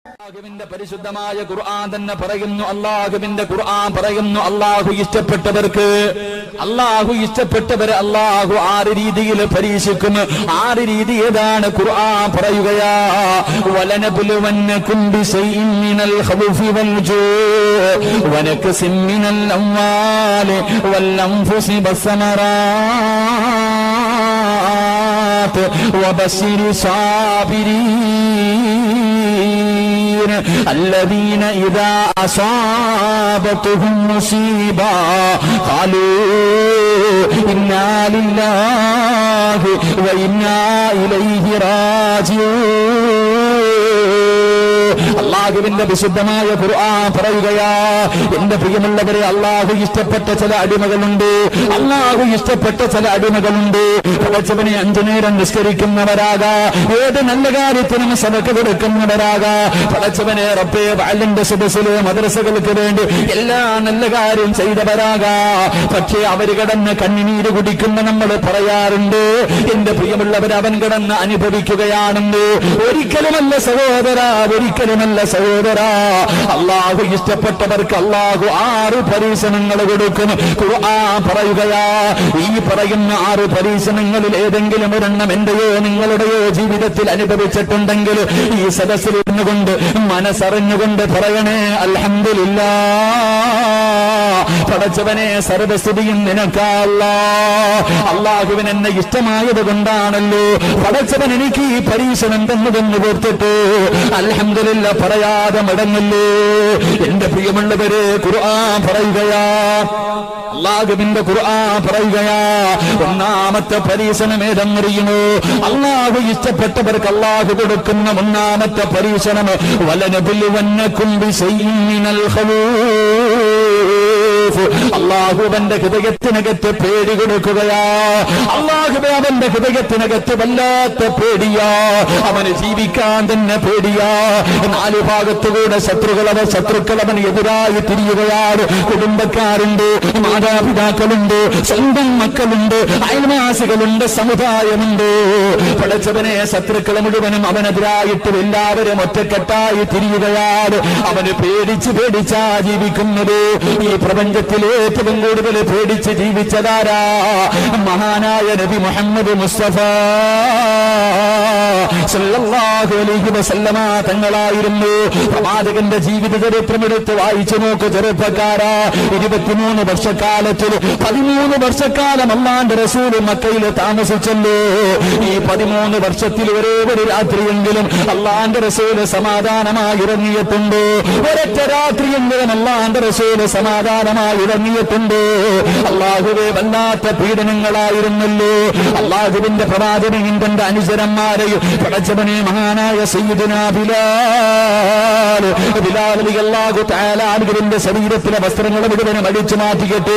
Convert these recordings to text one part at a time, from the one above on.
അല്ലാഹുവിന്റെ പരിശുദ്ധമായ ഖുർആൻ തന്നെ പറയുന്നു. അല്ലാഹുവിന്റെ ഖുർആൻ പറയുന്നു, അല്ലാഹു ഇഷ്ടപ്പെട്ടവരെ അല്ലാഹു 6 രീതിയിൽ പരീക്ഷിക്കും. 6 രീതി ഏതാണ്? ഖുർആൻ പറയുകയാ, വലനബ്ലുവന്നകും ബിശൈഇൻ മിനൽ ഖൗഫി വൽ ജൂഇ വനക്സിൻ മിനൽ അംവാലി വൽ അൻഫുസി വസ്സമറാത്ത് വബശ്ശിരി സാബിരീൻ الذين إذا أصابتهم مصيبة قالوا إنا لله وإنا إليه راجعون. അല്ലാഹുവിന്റെ വിശുദ്ധമായ ഖുർആൻ പറയുകയാ, എന്റെ പ്രിയമുള്ളവരെ, അല്ലാഹു ഇഷ്ടപ്പെട്ട ചില അടിമകളുണ്ട്. പഠിച്ചവനെ 5 നേരം നിസ്കരിക്കുന്നവരാകാ, ഏത് നല്ല കാര്യത്തിനും സദഖ കൊടുക്കുന്നവരാകാ. പഠിച്ചവനെ റബ്ബേ വഅലിന്റെ സദസ്സിലെ മദ്രസകൾക്ക് വേണ്ടി എല്ലാ നല്ല കാര്യം ചെയ്തവരാകാ. പക്ഷേ അവർ കിടന്ന് കണ്ണുനീര് കുടിക്കുന്ന നമ്മൾ പറയാറുണ്ട്, എന്റെ പ്രിയമുള്ളവർ അവൻ കിടന്ന് അനുഭവിക്കുകയാണെന്ന്. ഒരിക്കലുമല്ല സഹോദരാ, അല്ലാഹു ഇഷ്ടപ്പെട്ടവർക്ക് അല്ലാഹു 6 പരീക്ഷണങ്ങൾ കൊടുക്കും. ഖുർആൻ പറയുകയാ, ഈ പറയുന്ന 6 പരീക്ഷണങ്ങളിൽ ഏതെങ്കിലും ഒരെണ്ണം എന്റെയോ നിങ്ങളുടെയോ ജീവിതത്തിൽ അനുഭവിച്ചിട്ടുണ്ടെങ്കിൽ ഈ സദസ്സിൽ ഇരുന്നുകൊണ്ട് മനസ്സറിഞ്ഞുകൊണ്ട് പറയണേ അൽഹംദുലില്ലാഹ്. പടച്ചവനെ സർവസ്തുതിയും നിനക്കാ അല്ലാഹുവിന് എന്നെ ഇഷ്ടമായത് കൊണ്ടാണല്ലോ പടച്ചവൻ എനിക്ക് ഈ പരീക്ഷണം തന്നതെന്ന് ഓർത്തിട്ട് അൽഹംദുലില്ലാഹ് പറയാതെ മടങ്ങല്ലോ. എന്റെ പ്രിയമുള്ളവരെ, ഖുർആൻ പറയുകയാ, അല്ലാഹുവിന്റെ ഖുർആൻ പറയുകയാ, ഒന്നാമത്തെ പരീക്ഷണം ഏതെന്നറിയുമോ? അല്ലാഹു ഇഷ്ടപ്പെട്ടവർക്ക് അല്ലാഹു കൊടുക്കുന്ന ഒന്നാമത്തെ പരീക്ഷണം വലനബ്ലുവന്നകും ബിശൈഇൻ മിനൽ ഖൗഫ്. അല്ലാഹുവിന്റെ ഹൃദയത്തിനകത്ത് പേടി കൊടുക്കുകയാ. അല്ലാഹുവേ അവന്റെ ഹൃദയത്തിനകത്ത് വല്ലാത്ത പേടിയാ, അവന് ജീവിക്കാൻ തന്നെ പേടിയാ. 4 ഭാഗത്തുകൂടെ ശത്രുക്കൾ അവന് എതിരായി തിരിയുകയാണ്. കുടുംബക്കാരുണ്ട്, മാതാപിതാക്കളുണ്ട്, സ്വന്തം മക്കളുണ്ട്, അയൽവാസികളുണ്ട്, സമുദായമുണ്ട്. പടച്ചവനെ ശത്രുക്കൾ മുഴുവനും അവനെതിരായിട്ട് എല്ലാവരും ഒറ്റക്കെട്ടായി തിരിയുകയാണ്. അവന് പേടിച്ചാ ജീവിക്കുന്നത്. ഈ പ്രപഞ്ചത്തിലെ ഏറ്റവും കൂടുതൽ പേടിച്ച് ജീവിച്ചതാരാ? മഹാനായ നബി മുഹമ്മദ് മുസ്തഫ സല്ലല്ലാഹു അലൈഹി വസല്ലമ തങ്ങളായിരുന്നു. പ്രവാചകന്റെ ജീവിത ചരിത്രം എടുത്ത് വായിച്ചു നോക്ക് ചെറുപ്പക്കാരാ. 23 വർഷക്കാലത്തിൽ 13 വർഷക്കാലം അല്ലാഹുവിന്റെ റസൂൽ മക്കയിൽ താമസിച്ചല്ലോ. ഈ 13 വർഷത്തിൽ ഒരേ ഒരു രാത്രിയെങ്കിലും അല്ലാഹുവിന്റെ റസൂൽ സമാധാനമായി ഇറങ്ങിയിട്ടുണ്ട്. ഒരൊറ്റ രാത്രിയെങ്കിലും അല്ലാഹുവിന്റെ റസൂൽ സമാധാനമായി ഇറങ്ങിയിട്ടുണ്ട്. അല്ലാഹുവേ, വല്ലാത്ത പീഡനങ്ങളായിരുന്നല്ലോ. അല്ലാഹുവിന്റെ പ്രവാചകൻ തന്റെ അനുചരന്മാരെയും പടച്ചവനെ മഹാനായ സയ്യിദുനാ ബിലാൽ റളിയല്ലാഹു തആല അൻഹുവിന്റെ ശരീരത്തിലെ വസ്ത്രങ്ങൾ മുഴുവനും അടിച്ചു മാറ്റിയിട്ട്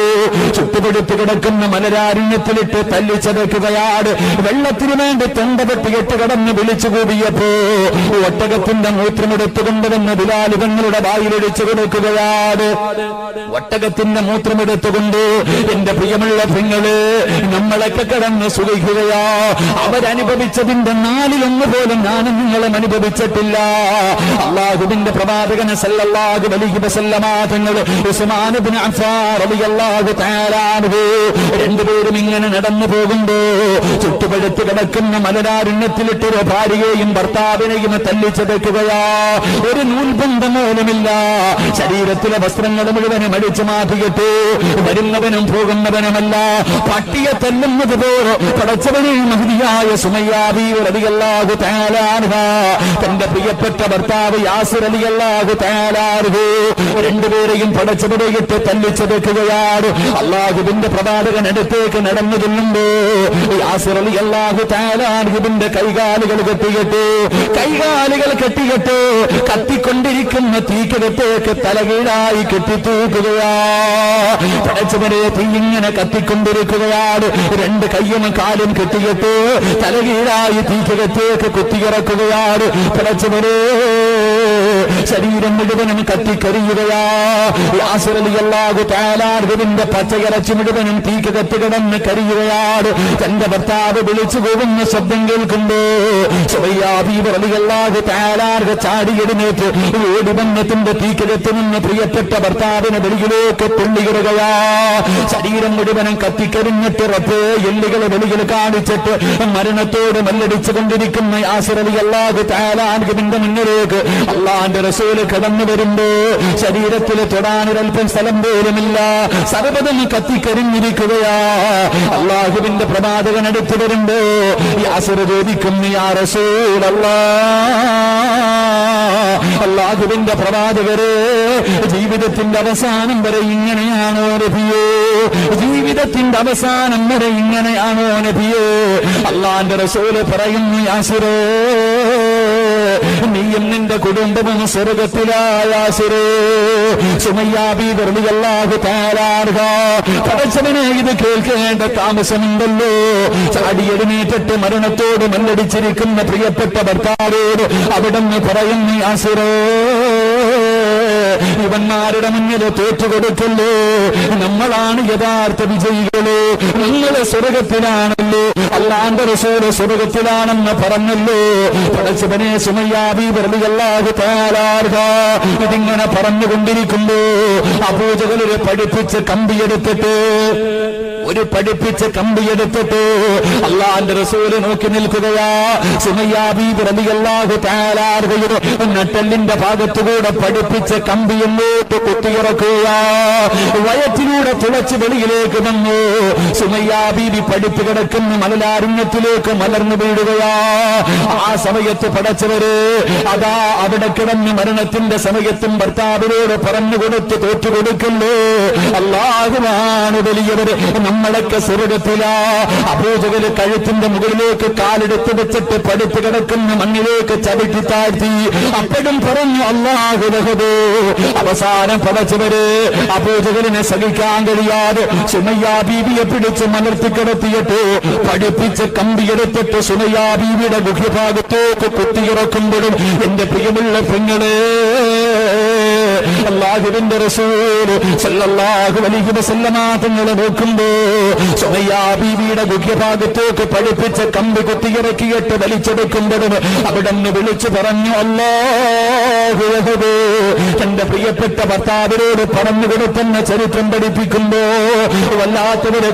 ചുട്ടുപൊടുത്ത് കിടക്കുന്ന മലരാരണ്യത്തിലിട്ട് തല്ലിച്ചതയ്ക്കുകയാണ്. വെള്ളത്തിന് വേണ്ടി തൊണ്ടപെട്ടിയിട്ട് കടന്ന് വിളിച്ചു കൂടിയപ്പോ ഒട്ടകത്തിന്റെ മൂത്രമെടുത്തുകൊണ്ടുവന്ന് ബിലാൽ തങ്ങളുടെ വായിലൊഴിച്ചു കൊടുക്കുകയാണ്. ഒട്ടകത്തിന്റെ മൂത്രമെടുത്തുകൊണ്ട് എന്റെ പ്രിയമുള്ള പെങ്ങള് നമ്മളൊക്കെ കിടന്ന് സുഖിക്കുകയാ. അവരനുഭവിച്ചതിന്റെ 4-1 പോലും ഞാനും നിങ്ങളും അനുഭവിച്ചിട്ടില്ല. അല്ലാഹുവിന്റെ പ്രവാചകൻ സല്ലല്ലാഹു അലൈഹി വസല്ലമ തങ്ങൾ ഉസ്മാൻ ഇബ്നു അഫ്ഫാൻ റളിയല്ലാഹു തആല അൻഹു രണ്ടുപേരും ഇങ്ങനെ നടന്നു പോകുമ്പോ ചുട്ടുപഴുത്ത് കിടക്കുന്ന മലരാരണ്യത്തിലിട്ട് ഒരു ഭാര്യയെയും ഭർത്താവിനെയും തല്ലിച്ചതയ്ക്കുകയാ. ഒരു നൂൽബന്ധം പോലുമില്ല. ശരീരത്തിലെ വസ്ത്രങ്ങൾ മുഴുവനും അടിച്ചു മാറ്റിയിട്ട് വരുന്നവനും പോകുന്നവനുമല്ല, പട്ടിയെ തല്ലുന്നത് പോലെ പടച്ചവനെ മഹദിയായ സുമയ്യ ബീവി റളിയല്ലാഹു തആല അൻഹാ തന്റെ പ്രിയപ്പെട്ട ഭർത്താവ് യാസിർ റളിയല്ലാഹു തആല അൻഹു രണ്ടുപേരെയും പടച്ചവനെയിട്ട് തല്ലിച്ചതയ്ക്കുകയാണ്. അല്ലാഹുവിന്റെ പ്രവാചകൻ അടുത്തേക്ക് നടന്നു ചെല്ലുമ്പോ യാസിർ റളിയല്ലാഹു തആല അൻഹുവിന്റെ കൈകാലുകൾ കെട്ടിയിട്ട് കത്തിക്കൊണ്ടിരിക്കുന്ന തീക്കകത്തേക്ക് തലകീഴായി കെട്ടിത്തൂക്കുകയാ. പടച്ചവനെ, തീയിങ്ങനെ കത്തിക്കൊണ്ടിരിക്കുകയാണ്. 2 കയ്യും കാലും കെട്ടിയിട്ട് തലകീഴായി തീക്കകത്തേക്ക് കുത്തിയിറക്കുകയാണ്. പടച്ചവനെ, ശരീരം മുഴുവനും കത്തിക്കരിയുകയാ. യാസിർ റളിയല്ലാഹു തആല അൻഹുവിന്റെ പച്ചയിറച്ചി മുഴുവനും തീക്കകത്ത് കിടന്ന് കരിയുകയാണ്. തന്റെ ഭർത്താവ് വിളിച്ചു പോകുന്ന ശബ്ദം കേൾക്കുമ്പോ സുമയ്യ ബീവി റളിയല്ലാഹു തആല അൻഹ ചാടി എഴുന്നേറ്റ് ഓടി വന്ന് തന്റെ തീക്കകത്ത് നിന്ന് പ്രിയപ്പെട്ട ഭർത്താവിനെ വെളിയിലേക്ക് തുള്ളിയിടുകയാ. ശരീരം മുഴുവനും കത്തിക്കരിഞ്ഞിട്ട് റബ്ബേ എല്ലുകളെ വെളിയിൽ കാണിച്ചിട്ട് മരണത്തോട് മല്ലടിച്ചു കൊണ്ടിരിക്കുന്ന യാസിർ റളിയല്ലാഹു തആല അൻഹുവിന്റെ മുന്നിലേക്ക് അല്ലാഹുവിന്റെ റസൂൽ കടന്നു വരുമ്പോ ശരീരത്തിൽ തൊടാനൊരൽപ്പം സ്ഥലം പോലുമില്ല, സർവ്വതും കത്തിക്കരിഞ്ഞിരിക്കുകയാ. അല്ലാഹുവിന്റെ പ്രവാചകൻ അടുത്ത് വരുമ്പോ യാസിർ ചോദിക്കുന്നു, യാ റസൂലല്ലാഹ്, അല്ലാഹുവിന്റെ പ്രവാചകരെ, ജീവിതത്തിന്റെ അവസാനം വരെ ഇങ്ങനെയാണോ നബിയേ? ജീവിതത്തിന്റെ അവസാനം വരെ ഇങ്ങനെയാണോ നബിയേ? അല്ലാഹുവിന്റെ റസൂൽ പറയുന്നു, യാസിറേ, നീയും നിന്റെ കുടുംബവും സ്വർഗത്തിലാ യാസിറേ. സുമയ്യ ബീവി റളിയല്ലാഹു തആല അൻഹ പടച്ചവനെ ഇത് കേൾക്കേണ്ട താമസമുണ്ടല്ലോ. ചാടി എഴുന്നേറ്റിട്ട് മരണത്തോട് മല്ലടിച്ചിരിക്കുന്ന പ്രിയപ്പെട്ട ഭർത്താവോട് അവിടുന്ന് പറയുന്നു, യാസിറേ, ഇവന്മാരുടെ മുന്നിൽ തോറ്റുകൊടുക്കല്ലോ, നമ്മളാണ് യഥാർത്ഥ വിജയികളോ, നമ്മള് സ്വർഗത്തിലാണല്ലോ, അല്ലാഹുവിന്റെ റസൂൽ സ്വർഗത്തിലാണെന്ന് പറഞ്ഞല്ലോ. പടച്ചവനെ സുമയ്യ ബീവി റളിയല്ലാഹു തആല അൻഹ ഇതിങ്ങനെ പറഞ്ഞുകൊണ്ടിരിക്കുമ്പോ അബൂജഹൽ പഠിപ്പിച്ച് കമ്പിയെടുത്തിട്ട് അല്ലാഹുവിന്റെ റസൂല് നോക്കി നിൽക്കുകയാ. സുമയ്യ ബീവി റളിയല്ലാഹു തആല അൻഹയുടെ നട്ടെല്ലിന്റെ ഭാഗത്തുകൂടെ പഠിപ്പിച്ച് കമ്പിയെന്നോട്ട് കുത്തിയിറക്കുക. വയറ്റിലൂടെ തുളച്ച് വെളിയിലേക്ക് വന്നു. സുമയ്യ ബീവി പഠിപ്പ് കിടക്കുന്ന മലലാരണ്യത്തിലേക്ക് മലർന്നു വീഴുകയാ. ആ സമയത്ത് പടച്ചവര് അതാ അവിടെ കിടന്ന് മരണത്തിന്റെ സമയത്തും ഭർത്താവിനോട് പറഞ്ഞുകൊടുത്ത് തോറ്റുകൊടുക്കല്ലോ, അല്ലാഹുവാണ് വലിയവര്, നമ്മളൊക്കെ സ്വർഗത്തിലാ. അബൂജഹൽ കഴുത്തിന്റെ മുകളിലേക്ക് കാലെടുത്ത് വെച്ചിട്ട് പഠിപ്പ് കിടക്കുന്ന മണ്ണിലേക്ക് ചവിട്ടി താഴ്ത്തി. അപ്പോഴും പറഞ്ഞു അല്ലാഹു ലഹദ്. അവസാനം പടച്ചവര് അബൂജഹലിനെ സഹിക്കാൻ കഴിയാതെ സുമയ്യ ബീവിയെ പിടിച്ച് മലർത്തി കിടത്തിയിട്ട് പഠിപ്പിച്ച് കമ്പിയെടുത്തിട്ട് സുമയ്യ ബീവിയുടെ മുഖ്യഭാഗത്തേക്ക് കുത്തിയിറക്കുമ്പോഴും എന്റെ പ്രിയമുള്ള പെങ്ങളെ, അല്ലാഹുവിന്റെ റസൂൽ സല്ലല്ലാഹു അലൈഹി വസല്ലമ തങ്ങളെ നോക്കുമ്പോ സുമയ്യ ബീവിയുടെ മുഖ്യഭാഗത്തേക്ക് പഠിപ്പിച്ച കമ്പി കുത്തിയിറക്കിയിട്ട് വലിച്ചെടുക്കുമ്പോഴും അവിടുന്ന് വിളിച്ചു പറഞ്ഞു, അല്ലാഹു അക്ബർ. തന്റെ പ്രിയപ്പെട്ട ഭർത്താവിനോട് പറഞ്ഞു കൊടുക്കുന്ന ചരിത്രം പഠിപ്പിക്കുമ്പോ വല്ലാത്തൊരു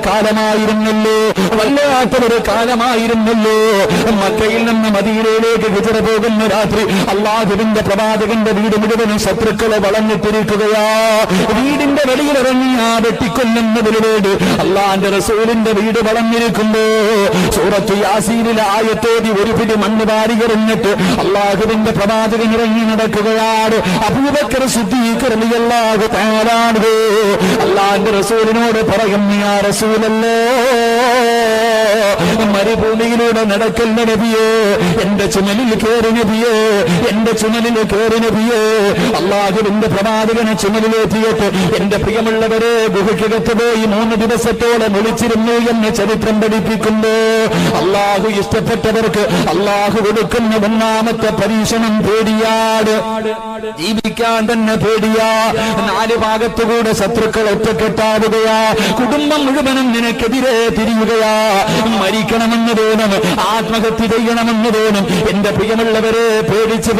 കാലമായിരുന്നല്ലോ. മക്കയിൽ നിന്ന് മദീനയിലേക്ക് ഹിജ്റ പോകുന്ന രാത്രി അല്ലാഹുവിന്റെ പ്രവാചകന്റെ വീട് മുഴുവനും ശത്രുക്കളെ വളഞ്ഞിട്ടിരിക്കുകയാ. വീടിന്റെ വെളിയിലിറങ്ങി ആ വെട്ടിക്കൊല്ലുന്നതിന് വേണ്ടി അല്ലാഹുവിന്റെ റസൂലിന്റെ വീട് വളഞ്ഞിരിക്കുമ്പോ സൂറത്ത് യാസീനിലെ ആയത്തോതി ഒരു പിടി മണ്ണ് വാരി എറിഞ്ഞിട്ട് അല്ലാഹുവിന്റെ പ്രവാചകൻ ഇറങ്ങി നടക്കുകയാണ്. അബൂബക്കർ സിദ്ദീഖ് റളിയല്ലാഹു തആല അൻഹു അല്ലാഹുവിന്റെ റസൂലിനോട് പറയുന്നു, യാ റസൂലല്ലാഹ്, മരുഭൂമിയിലൂടെ നടക്കുന്ന നബിയേ, എന്റെ ചുമലിൽ കയറി നബിയേ, അല്ലാഹുവിന്റെ പ്രവാചകനെ ചുമലിലേറ്റിയിട്ട് എന്റെ പ്രിയമുള്ളവരെ ഗുഹയ്ക്കകത്ത് പോയി 3 ദിവസത്തോളം ഒളിച്ചിരുന്നു എന്ന് ചരിത്രം പഠിപ്പിക്കുമ്പോ അല്ലാഹു ഇഷ്ടപ്പെട്ടവർക്ക് അല്ലാഹു കൊടുക്കുന്ന ഒന്നാമത്തെ പരീക്ഷണം പേടിയാണ്. ജീവിക്കാൻ തന്നെ പേടിയാ. 4 ഭാഗത്തുകൂടെ ശത്രുക്കൾ ഒറ്റക്കെട്ടാവുകയാ. കുടുംബം മുഴുവനും നിനക്കെതിരെ തിരിയുകയാ. മരിക്കണമെന്ന് തോന്നും, ആത്മഹത്യ ചെയ്യണമെന്ന് തോന്നും. എന്റെ പ്രിയമുള്ളവരെ, പേടിച്ച്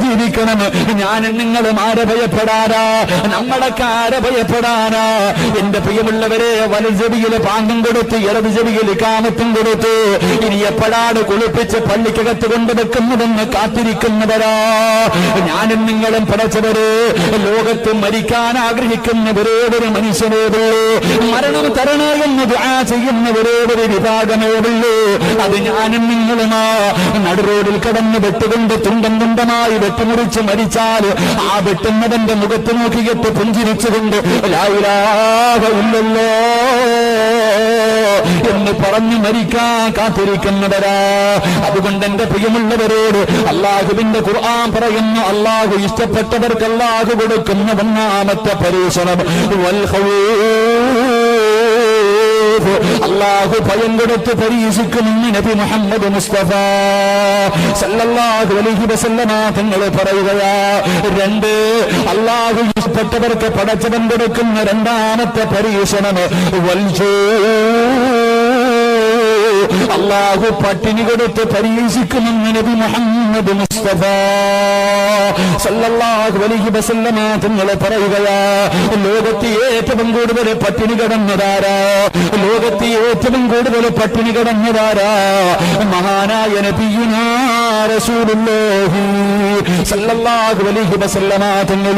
ജീവിക്കണം. ഞാൻ നിങ്ങളും ആരെ ഭയപ്പെടാനാ? നമ്മളൊക്കെ ആരെ ഭയപ്പെടാനാ? എന്റെ പ്രിയമുള്ളവരെ, വലത് ചെവിയിൽ പാങ്കം കൊടുത്ത് ഇടത് ചെവിയിൽ കാമത്തും കൊടുത്ത് ഇനി എപ്പോഴാണ് കുളിപ്പിച്ച് പള്ളിക്കകത്ത് കൊണ്ടുവെക്കുന്നതെന്ന് കാത്തിരിക്കുന്നവരാ. ഞാനും നിങ്ങളും പടച്ചവരെ, ലോകത്ത് മരിക്കാൻ ആഗ്രഹിക്കുന്ന ഒരേതൊരു മനുഷ്യനേതോ, മരണം തരണോ എന്ന് ദുആ ചെയ്യുന്ന ഒരേതൊരു വിഭാഗമേതുള്ളൂ, അത് ഞാനും നിങ്ങളുമാ. നടുറോഡിൽ കടന്ന് വെട്ടുകൊണ്ട് തുണ്ടമായി വെട്ടുമുറിച്ച് മരിച്ചാൽ ആ വെട്ടുന്നവന്റെ മുഖത്ത് നോക്കിയിട്ട് പുഞ്ചിരിച്ചുകൊണ്ട് ലാ ഇലാഹ ഇല്ലല്ലാഹ് എന്ന് പറഞ്ഞു മരിക്കാൻ കാത്തിരിക്കുന്നവരാ. അതുകൊണ്ട് എന്റെ പ്രിയമുള്ളവരോട് അല്ലാഹുവിന്റെ ഖുർആൻ പറയുന്നു, അല്ലാഹു ഇഷ്ടപ്പെട്ടവർക്ക് അല്ലാഹു കൊടുക്കുന്ന ഒന്നാമത്തെ പരീക്ഷണം വൽ ഖൗഫ്. ഖൗഫ്, അല്ലാഹു ഭയം കൊടുത്ത് പരീക്ഷിക്കുമെന്ന് നബി മുഹമ്മദ് മുസ്തഫ സല്ലല്ലാഹു അലൈഹി വസല്ലമ തങ്ങൾ പറയുകയാ. രണ്ട്, അല്ലാഹു ഇഷ്ടപ്പെട്ടവർക്ക് പടച്ചവൻ കൊടുക്കുന്ന രണ്ടാമത്തെ പരീക്ഷണം വൽജൂ, അല്ലാഹു പട്ടിണി കൊടുത്ത് പരീക്ഷിക്കുമെന്ന് നബി മുഹമ്മദ് മുസ്തഫ സല്ലല്ലാഹു അലൈഹി വസല്ലമ തങ്ങൾ പറയുകയാ. ലോകത്ത് ഏറ്റവും കൂടുതൽ പട്ടിണി കിടന്നതാരാ? ലോകത്ത് ഏറ്റവും കൂടുതൽ പട്ടിണി കിടന്നതാരാ? മഹാനായ നബിയുനാ റസൂലുള്ളാഹി സല്ലല്ലാഹു അലൈഹി വസല്ലമ തങ്ങൾ.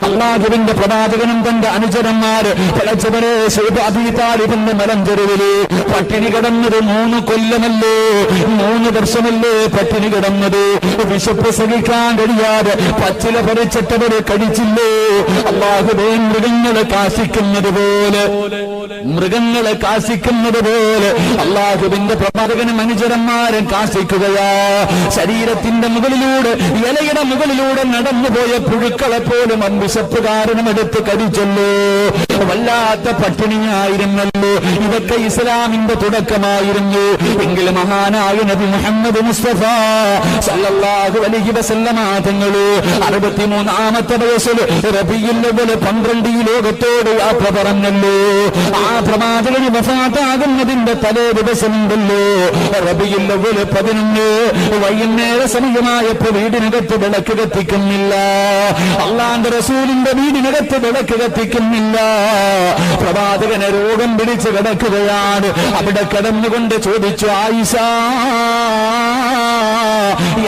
അല്ലാഹുവിന്റെ പ്രവാചകനും തന്റെ അനുചരന്മാർ പടച്ചവനെ ശൈബ് അബീ താലിബിന്റെ മലഞ്ചെരുവില് പട്ടിണി കിടന്നത് 3 കൊല്ലമല്ലേ, 3 വർഷമല്ലേ പട്ടിണി കിടന്നത്? വിശപ്പ് സഹിക്കാൻ കഴിയാതെ പച്ചില പറിച്ചിട്ടവരെ കഴിച്ചില്ലേ? അല്ലാഹുവേ, മൃഗങ്ങളെ കാശിക്കുന്നത് പോലെ അല്ലാഹുവിന്റെ പ്രവാചകനും അനുചരന്മാരും കാശിക്കുകയാ. ശരീരത്തിന്റെ മുകളിലൂടെ, ഇലയുടെ മുകളിലൂടെ നടന്നുപോയ പുഴുക്കളെ പോലും വിശപ്പ് കാരണം എടുത്ത് കഴിച്ചല്ലോ. വല്ലാത്ത പട്ടിണിയായിരുന്നല്ലോ. ഇതൊക്കെ ഇസ്ലാമിന്റെ തുടക്കമായിരുന്നു. എങ്കിൽ മഹാനായ നബി മുഹമ്മദ് മുസ്തഫ സല്ലല്ലാഹു അലൈഹി വസല്ലമ തങ്ങൾ 63-ാമത്തെ വയസ്സിൽ റബീഉൽ അവ്വൽ 12 ഈ ലോകത്തോട് യാത്ര പറഞ്ഞല്ലോ. ആ പ്രവാചകന് വഫാത്താകുന്നതിന്റെ തലേ ദിവസമുണ്ടല്ലോ റബീഉൽ അവ്വൽ 11 വൈകുന്നേര സമയമായപ്പോ വീടിനകത്ത് വിളക്ക് കത്തിക്കുന്നില്ല. അല്ലാഹുവിന്റെ റസൂലിന്റെ വീടിനകത്ത് വിളക്ക് കത്തിക്കുന്നില്ല. പ്രവാചകനെ രോഗം പിടിച്ച് കിടക്കുകയാണ്. അവിടെ കിടന്നുകൊണ്ട് ചോദിച്ചു, ആയിഷ,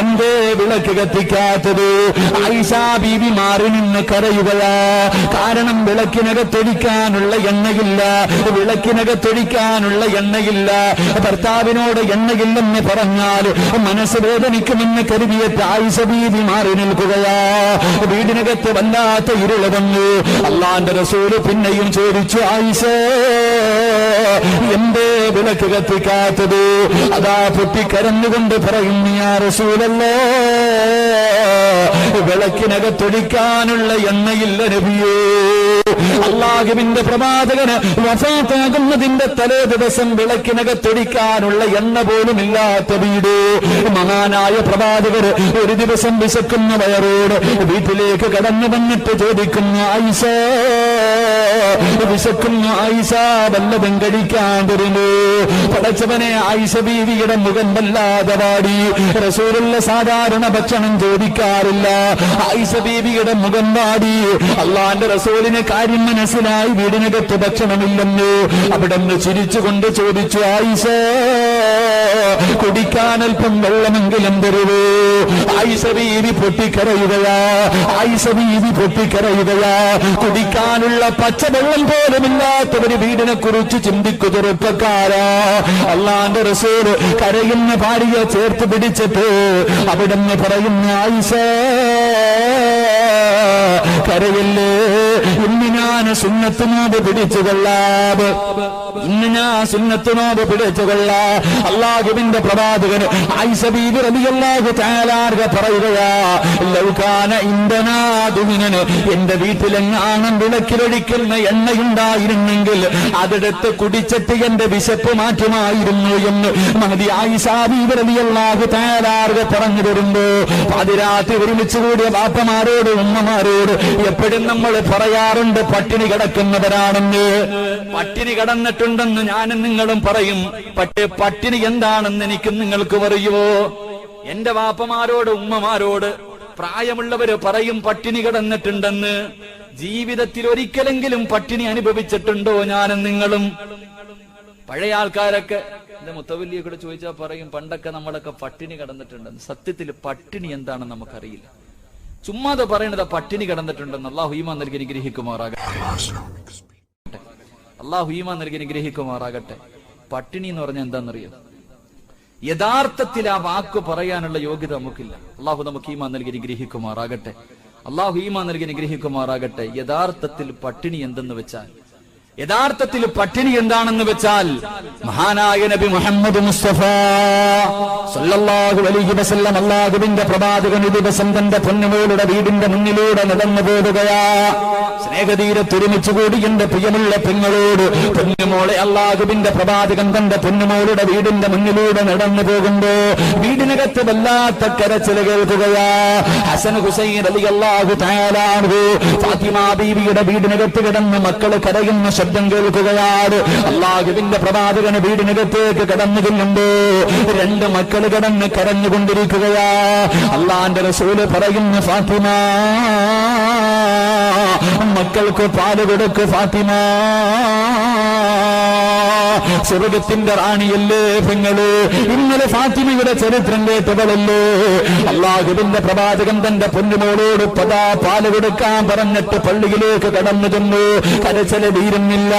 എന്തേ വിളക്ക് കത്തിക്കാത്തത്? ആയിഷ ബീവി മാറി നിന്ന് കരയുകയാ. കാരണം വിളക്കിനകത്തൊഴിക്കാനുള്ള എണ്ണയില്ല. ഭർത്താവിനോട് എണ്ണയില്ലെന്ന് പറഞ്ഞാൽ മനസ്സ് വേദനിക്കുമെന്ന് കരുതിയിട്ട് ആയിഷ ബീവി മാറി നിൽക്കുകയാ. വീടിനകത്ത് വല്ലാത്ത ഇരുള് വന്നു. അല്ലാഹുവിന്റെ റസൂല് പിന്നെയും ചോദിച്ചു, ആയിഷ, എന്തേ വിളക്ക് കത്തിക്കാത്തത്? അതാ പൊട്ടിക്കരഞ്ഞുകൊണ്ട് പറയുന്നു, യാ റസൂലല്ലാഹ്, വിളക്കിനകത്തൊഴിക്കാനുള്ള എണ്ണയില്ല നബിയേ. അല്ലാഹുവിന്റെ പ്രവാചകന് വഫാത്താകുന്നതിന്റെ തലേ ദിവസം വിളക്കിനകത്തൊഴിക്കാനുള്ള എണ്ണ പോലും ഇല്ലാത്ത വീട്. മഹാനായ പ്രവാചകർ ഒരു ദിവസം വിശക്കുന്ന വയറോട് വീട്ടിലേക്ക് കടന്നു വന്നിട്ട് ചോദിക്കുന്നു, ആയിഷ, വിശക്കുന്നു ആയിഷ, വല്ലതും കഴിക്കാണ്ടിരുന്നു? പടച്ചവനെ, ആയിഷ ബീവിയുടെ മുഖം വല്ലാതെ വാടി. റസൂലുള്ള സാധാരണ ഭക്ഷണം ചോദിക്കാറില്ല. ആയിഷ ബീവിയുടെ മുഖം വാടി. അല്ലാഹുവിന്റെ റസൂലിന് കാര്യം മനസ്സിലായി, വീടിനകത്ത് ഭക്ഷണമില്ലെന്ന്. അവിടെ നിന്ന് ചിരിച്ചുകൊണ്ട് ചോദിച്ചു, ആയിഷ, കുടിക്കാൻ അല്പം വെള്ളമെങ്കിലും തരുവോ? ആയിഷ ബീവി പൊട്ടിക്കരയുകയാ. കുടിക്കാനുള്ള പച്ചവെള്ളം പോലുമില്ലാത്തവര് വീടിനെ കുറിച്ച് ചിന്തിക്കു ചെറുപ്പക്കാരാ. അല്ലാഹുവിന്റെ റസൂൽ കരയുന്ന ഭാര്യയെ ചേർത്ത് പിടിച്ചിട്ട് അവിടുന്ന് പറയുന്ന, ആയിഷ, കരയല്ലേ, ഇന്ന് ഞാൻ സുന്നത്തിനോട് പിടിച്ചുകൊള്ളാം. അല്ലാഹുവിന്റെ പ്രവാചകന് ആയിഷ ബീവി റളിയല്ലാഹു തആല അൻഹ പറയുകയാ, ലൗ കാന ഇൻദനാ ദുമിനൻ, എന്റെ വീട്ടിലെങ്ങാനും വിളക്കിലൊഴിക്കുന്ന എണ്ണയുണ്ടായിരുന്നെങ്കിൽ അതെടുത്ത് കുടിച്ചിട്ട് എന്റെ വിശപ്പ് മാറ്റുമായിരുന്നു എന്ന് മഹദി ആയിഷ ബീവി റളിയല്ലാഹു തആല അൻഹ പറഞ്ഞു തരുന്നു. പാതിരാത്രി ഒരുമിച്ച് കൂടിയ ബാപ്പമാരോട് ഉമ്മമാരോട് എപ്പോഴും നമ്മൾ പറയാറുണ്ട്, പട്ടിണി കിടക്കുന്നവരാണെന്ന്. പട്ടിണി കിടന്നിട്ടുണ്ടെന്ന് ഞാനും നിങ്ങളും പറയും. പക്ഷേ പട്ടിണി എന്താണെന്ന് എനിക്കും നിങ്ങൾക്ക് പറയുമോ? എന്റെ വാപ്പമാരോട് ഉമ്മമാരോട് പ്രായമുള്ളവര് പറയും പട്ടിണി കിടന്നിട്ടുണ്ടെന്ന്. ജീവിതത്തിൽ ഒരിക്കലെങ്കിലും പട്ടിണി അനുഭവിച്ചിട്ടുണ്ടോ ഞാനും നിങ്ങളും? പഴയ ആൾക്കാരൊക്കെ എന്റെ മുത്തവല്ലിയെ കൂടെ ചോദിച്ചാൽ പറയും, പണ്ടൊക്കെ നമ്മളൊക്കെ പട്ടിണി കിടന്നിട്ടുണ്ടെന്ന്. സത്യത്തിൽ പട്ടിണി എന്താണെന്ന് നമുക്കറിയില്ല. ചുമ്മാതെ പറയണത് പട്ടിണി കിടന്നിട്ടുണ്ടെന്ന്. അല്ലാഹു ഈമാൻ നൽകി അനുഗ്രഹിക്കുമാറാകട്ടെ. പട്ടിണി എന്ന് പറഞ്ഞാൽ എന്താണെന്നറിയോ? യഥാർത്ഥത്തിൽ ആ വാക്ക് പറയാനുള്ള യോഗ്യത നമുക്കില്ല. അള്ളാഹു നമുക്ക് ഈമാൻ നൽകി അനുഗ്രഹിക്കുമാറാകട്ടെ. യഥാർത്ഥത്തിൽ പട്ടിണി എന്തെന്ന് വെച്ചാൽ യഥാർത്ഥത്തിൽ പട്ടിണി എന്താണെന്ന് വെച്ചാൽ മഹാനായ നബി മുഹമ്മദ് മുസ്തഫ സല്ലല്ലാഹു അലൈഹി വസല്ലം അല്ലാഹുവിന്റെ പ്രവാചകൻ ഒരു ദിവസം തന്റെ പൊന്നുമോളുടെ വീടിന്റെ മുന്നിലൂടെ നടന്നു പോവുകയാ. സ്നേഹതീരത്തൊരുമിച്ച് കൂടി എന്റെ പ്രിയമുള്ള പെങ്ങളോട്, പൊന്നുമോളെ, അല്ലാഹുവിന്റെ പ്രവാചകൻ തന്റെ പൊന്നുമോളുടെ വീടിന്റെ മുന്നിലൂടെ നടന്നു പോകുമ്പോ വീടിനകത്ത് വല്ലാത്ത കരച്ചിൽ കേൾക്കുകയാ. ഹസൻ ഹുസൈൻ റളിയല്ലാഹു തആല അൻഹു ഫാത്തിമ ബീവിയുടെ വീടിനകത്ത് കിടന്ന് മക്കള് കരയുന്ന ശബ്ദം കേൾക്കുകയാണ്. അല്ലാഹുവിന്റെ പ്രവാചകന് വീടിനകത്തേക്ക് കടന്നു ചെല്ലുമ്പോ രണ്ട് മക്കള് കിടന്ന് കരഞ്ഞുകൊണ്ടിരിക്കുകയാ. അല്ലാഹുവിന്റെ റസൂല് പറയുന്നു, ഫാത്തിമ, മക്കൾക്ക് പാല് കൊടുക്ക് ഫാത്തിമ. സ്വർഗത്തിന്റെ റാണിയല്ലേ പെങ്ങള്, ഇന്നലെ ഫാത്തിമയുടെ ചരിത്രം കേട്ടവളല്ലേ. അല്ലാഹുവിന്റെ പ്രവാചകൻ തന്റെ പൊന്നുമോളോട് പതാ പാല് കൊടുക്കാൻ പറഞ്ഞിട്ട് പള്ളിയിലേക്ക് കടന്നു ചെന്നു. കരച്ചല് തീരുന്നില്ല,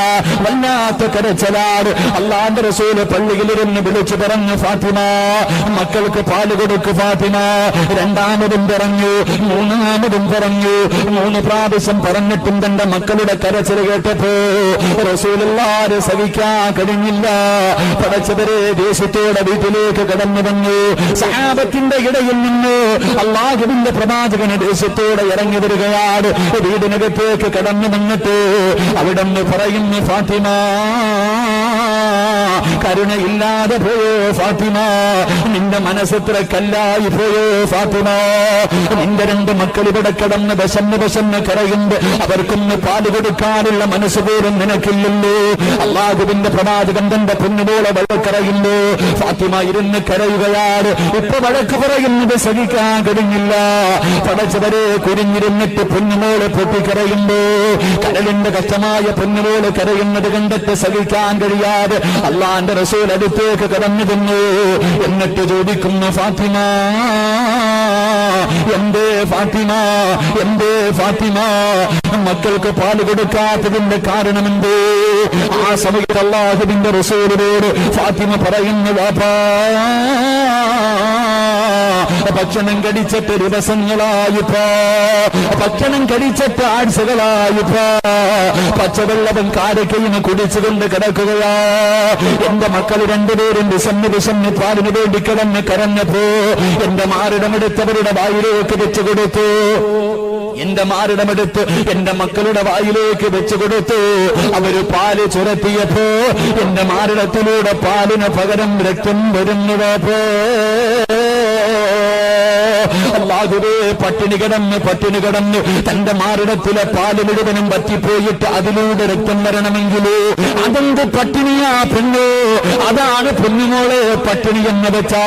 വല്ലാത്ത കരച്ചലാണ്. അല്ലാഹുവിന്റെ റസൂല് പള്ളിയിലിരുന്ന് വിളിച്ചു പറഞ്ഞു, ഫാത്തിമ, മക്കൾക്ക് പാല് കൊടുക്ക് ഫാത്തിമ. രണ്ടാമതും പറഞ്ഞു, മൂന്നാമതും പറഞ്ഞു. 3 പ്രാവശ്യം പറഞ്ഞിട്ടും തന്റെ മക്കളുടെ കരച്ചിൽ കേട്ടപ്പോ റസൂലുള്ളാഹിയെ സഹിക്കാൻ കഴിഞ്ഞില്ല. പടച്ചവരെ, ദേശത്തോടെ വീട്ടിലേക്ക് കടന്നു വന്നു. സഹാബത്തിന്റെ ഇടയിൽ നിന്ന് അല്ലാഹുവിന്റെ പ്രവാചകന് ദേശത്തോടെ ഇറങ്ങി വരികയാണ്. വീടിനകത്തേക്ക് കടന്നു വന്നിട്ട് അവിടെ നിന്ന് പറയുന്നു, ഫാത്തിമ, കരുണയില്ലാതെ പോയോ ഫാത്തിമ, നിന്റെ മനസ്സെത്ര കല്ലായി പോയോ ഫാത്തിമ. നിന്റെ 2 മക്കൾ ഇവിടെ കിടന്ന് വിശന്ന് കരയുണ്ട്, അവർക്കൊന്ന് പാല് കൊടുക്കാനുള്ള മനസ്സ് പോലും നിനക്കില്ലല്ലോ. അല്ലാഹുവിന്റെ പ്രവാചകൻ തന്റെ പൊന്നുപോലെ വഴക്കറയുന്നു. ഫാത്തിമ ഇരുന്ന് കരയുകയാണ്. ഇപ്പൊ വഴക്ക് പറയുന്നത് സഹിക്കാൻ കഴിഞ്ഞില്ല. പടച്ചവരെ, കുരിഞ്ഞിരുന്നിട്ട് പൊന്നുമോളെ പൊട്ടിക്കരയുമ്പോ കരളിന്റെ കഷ്ടമായ പൊന്നുമോള് കരയുന്നത് കണ്ടിട്ട് സഹിക്കാൻ കഴിയാതെ അല്ലാഹുവിന്റെ റസൂൽ അടുത്തേക്ക് കടന്നു ചെന്നു. എന്നിട്ട് ചോദിക്കുന്നു, ഫാത്തിമ, എന്തേ ഫാത്തിമ, എന്തേ ഫാത്തിമ, മക്കൾക്ക് പാല് കൊടുക്കാത്തതിന്റെ കാരണമെന്തേ? ആ സമയത്ത് അല്ലാഹുവിന്റെ റസൂലിനോട് ഫാത്തിമ പറയുന്നു, വാപ്പാ, ഭക്ഷണം കഴിച്ചിട്ട് ദിവസങ്ങളായിപ്പോ, ഭക്ഷണം കഴിച്ചിട്ട് ആഴ്ചകളായിപ്പോ, പച്ചവെള്ളവും കാരക്കയും കുടിച്ചുകൊണ്ട് കിടക്കുകയാ. എന്റെ മക്കൾ 2 പേരും വിശന്ന് പാലിന് വേണ്ടി കിടന്ന് കരഞ്ഞപ്പോ എന്റെ മാറിടമെടുത്തവരുടെ വായിലേക്ക് വെച്ചു കൊടുത്തു. എന്റെ മാറിടമെടുത്ത് എന്റെ മക്കളുടെ വായിലേക്ക് വെച്ചു കൊടുത്തു. അവര് പാല് ചുരത്തിയപ്പോ എന്റെ മാറിടത്തിലൂടെ പാലിന് പകരം രക്തം വരുന്നതപ്പോ അല്ലാഹുവേ, പട്ടിണി കിടന്ന് തന്റെ മാറിടത്തിലെ പാല് മുഴുവനും വറ്റിപ്പോയിട്ട് അതിലൂടെ രക്തം വരണമെങ്കിലോ അതെന്ത് പട്ടിണിയാ പെണ്ണോ? അതാണ് പൊന്നുമോളെ പട്ടിണി എന്ന് വെച്ചാ.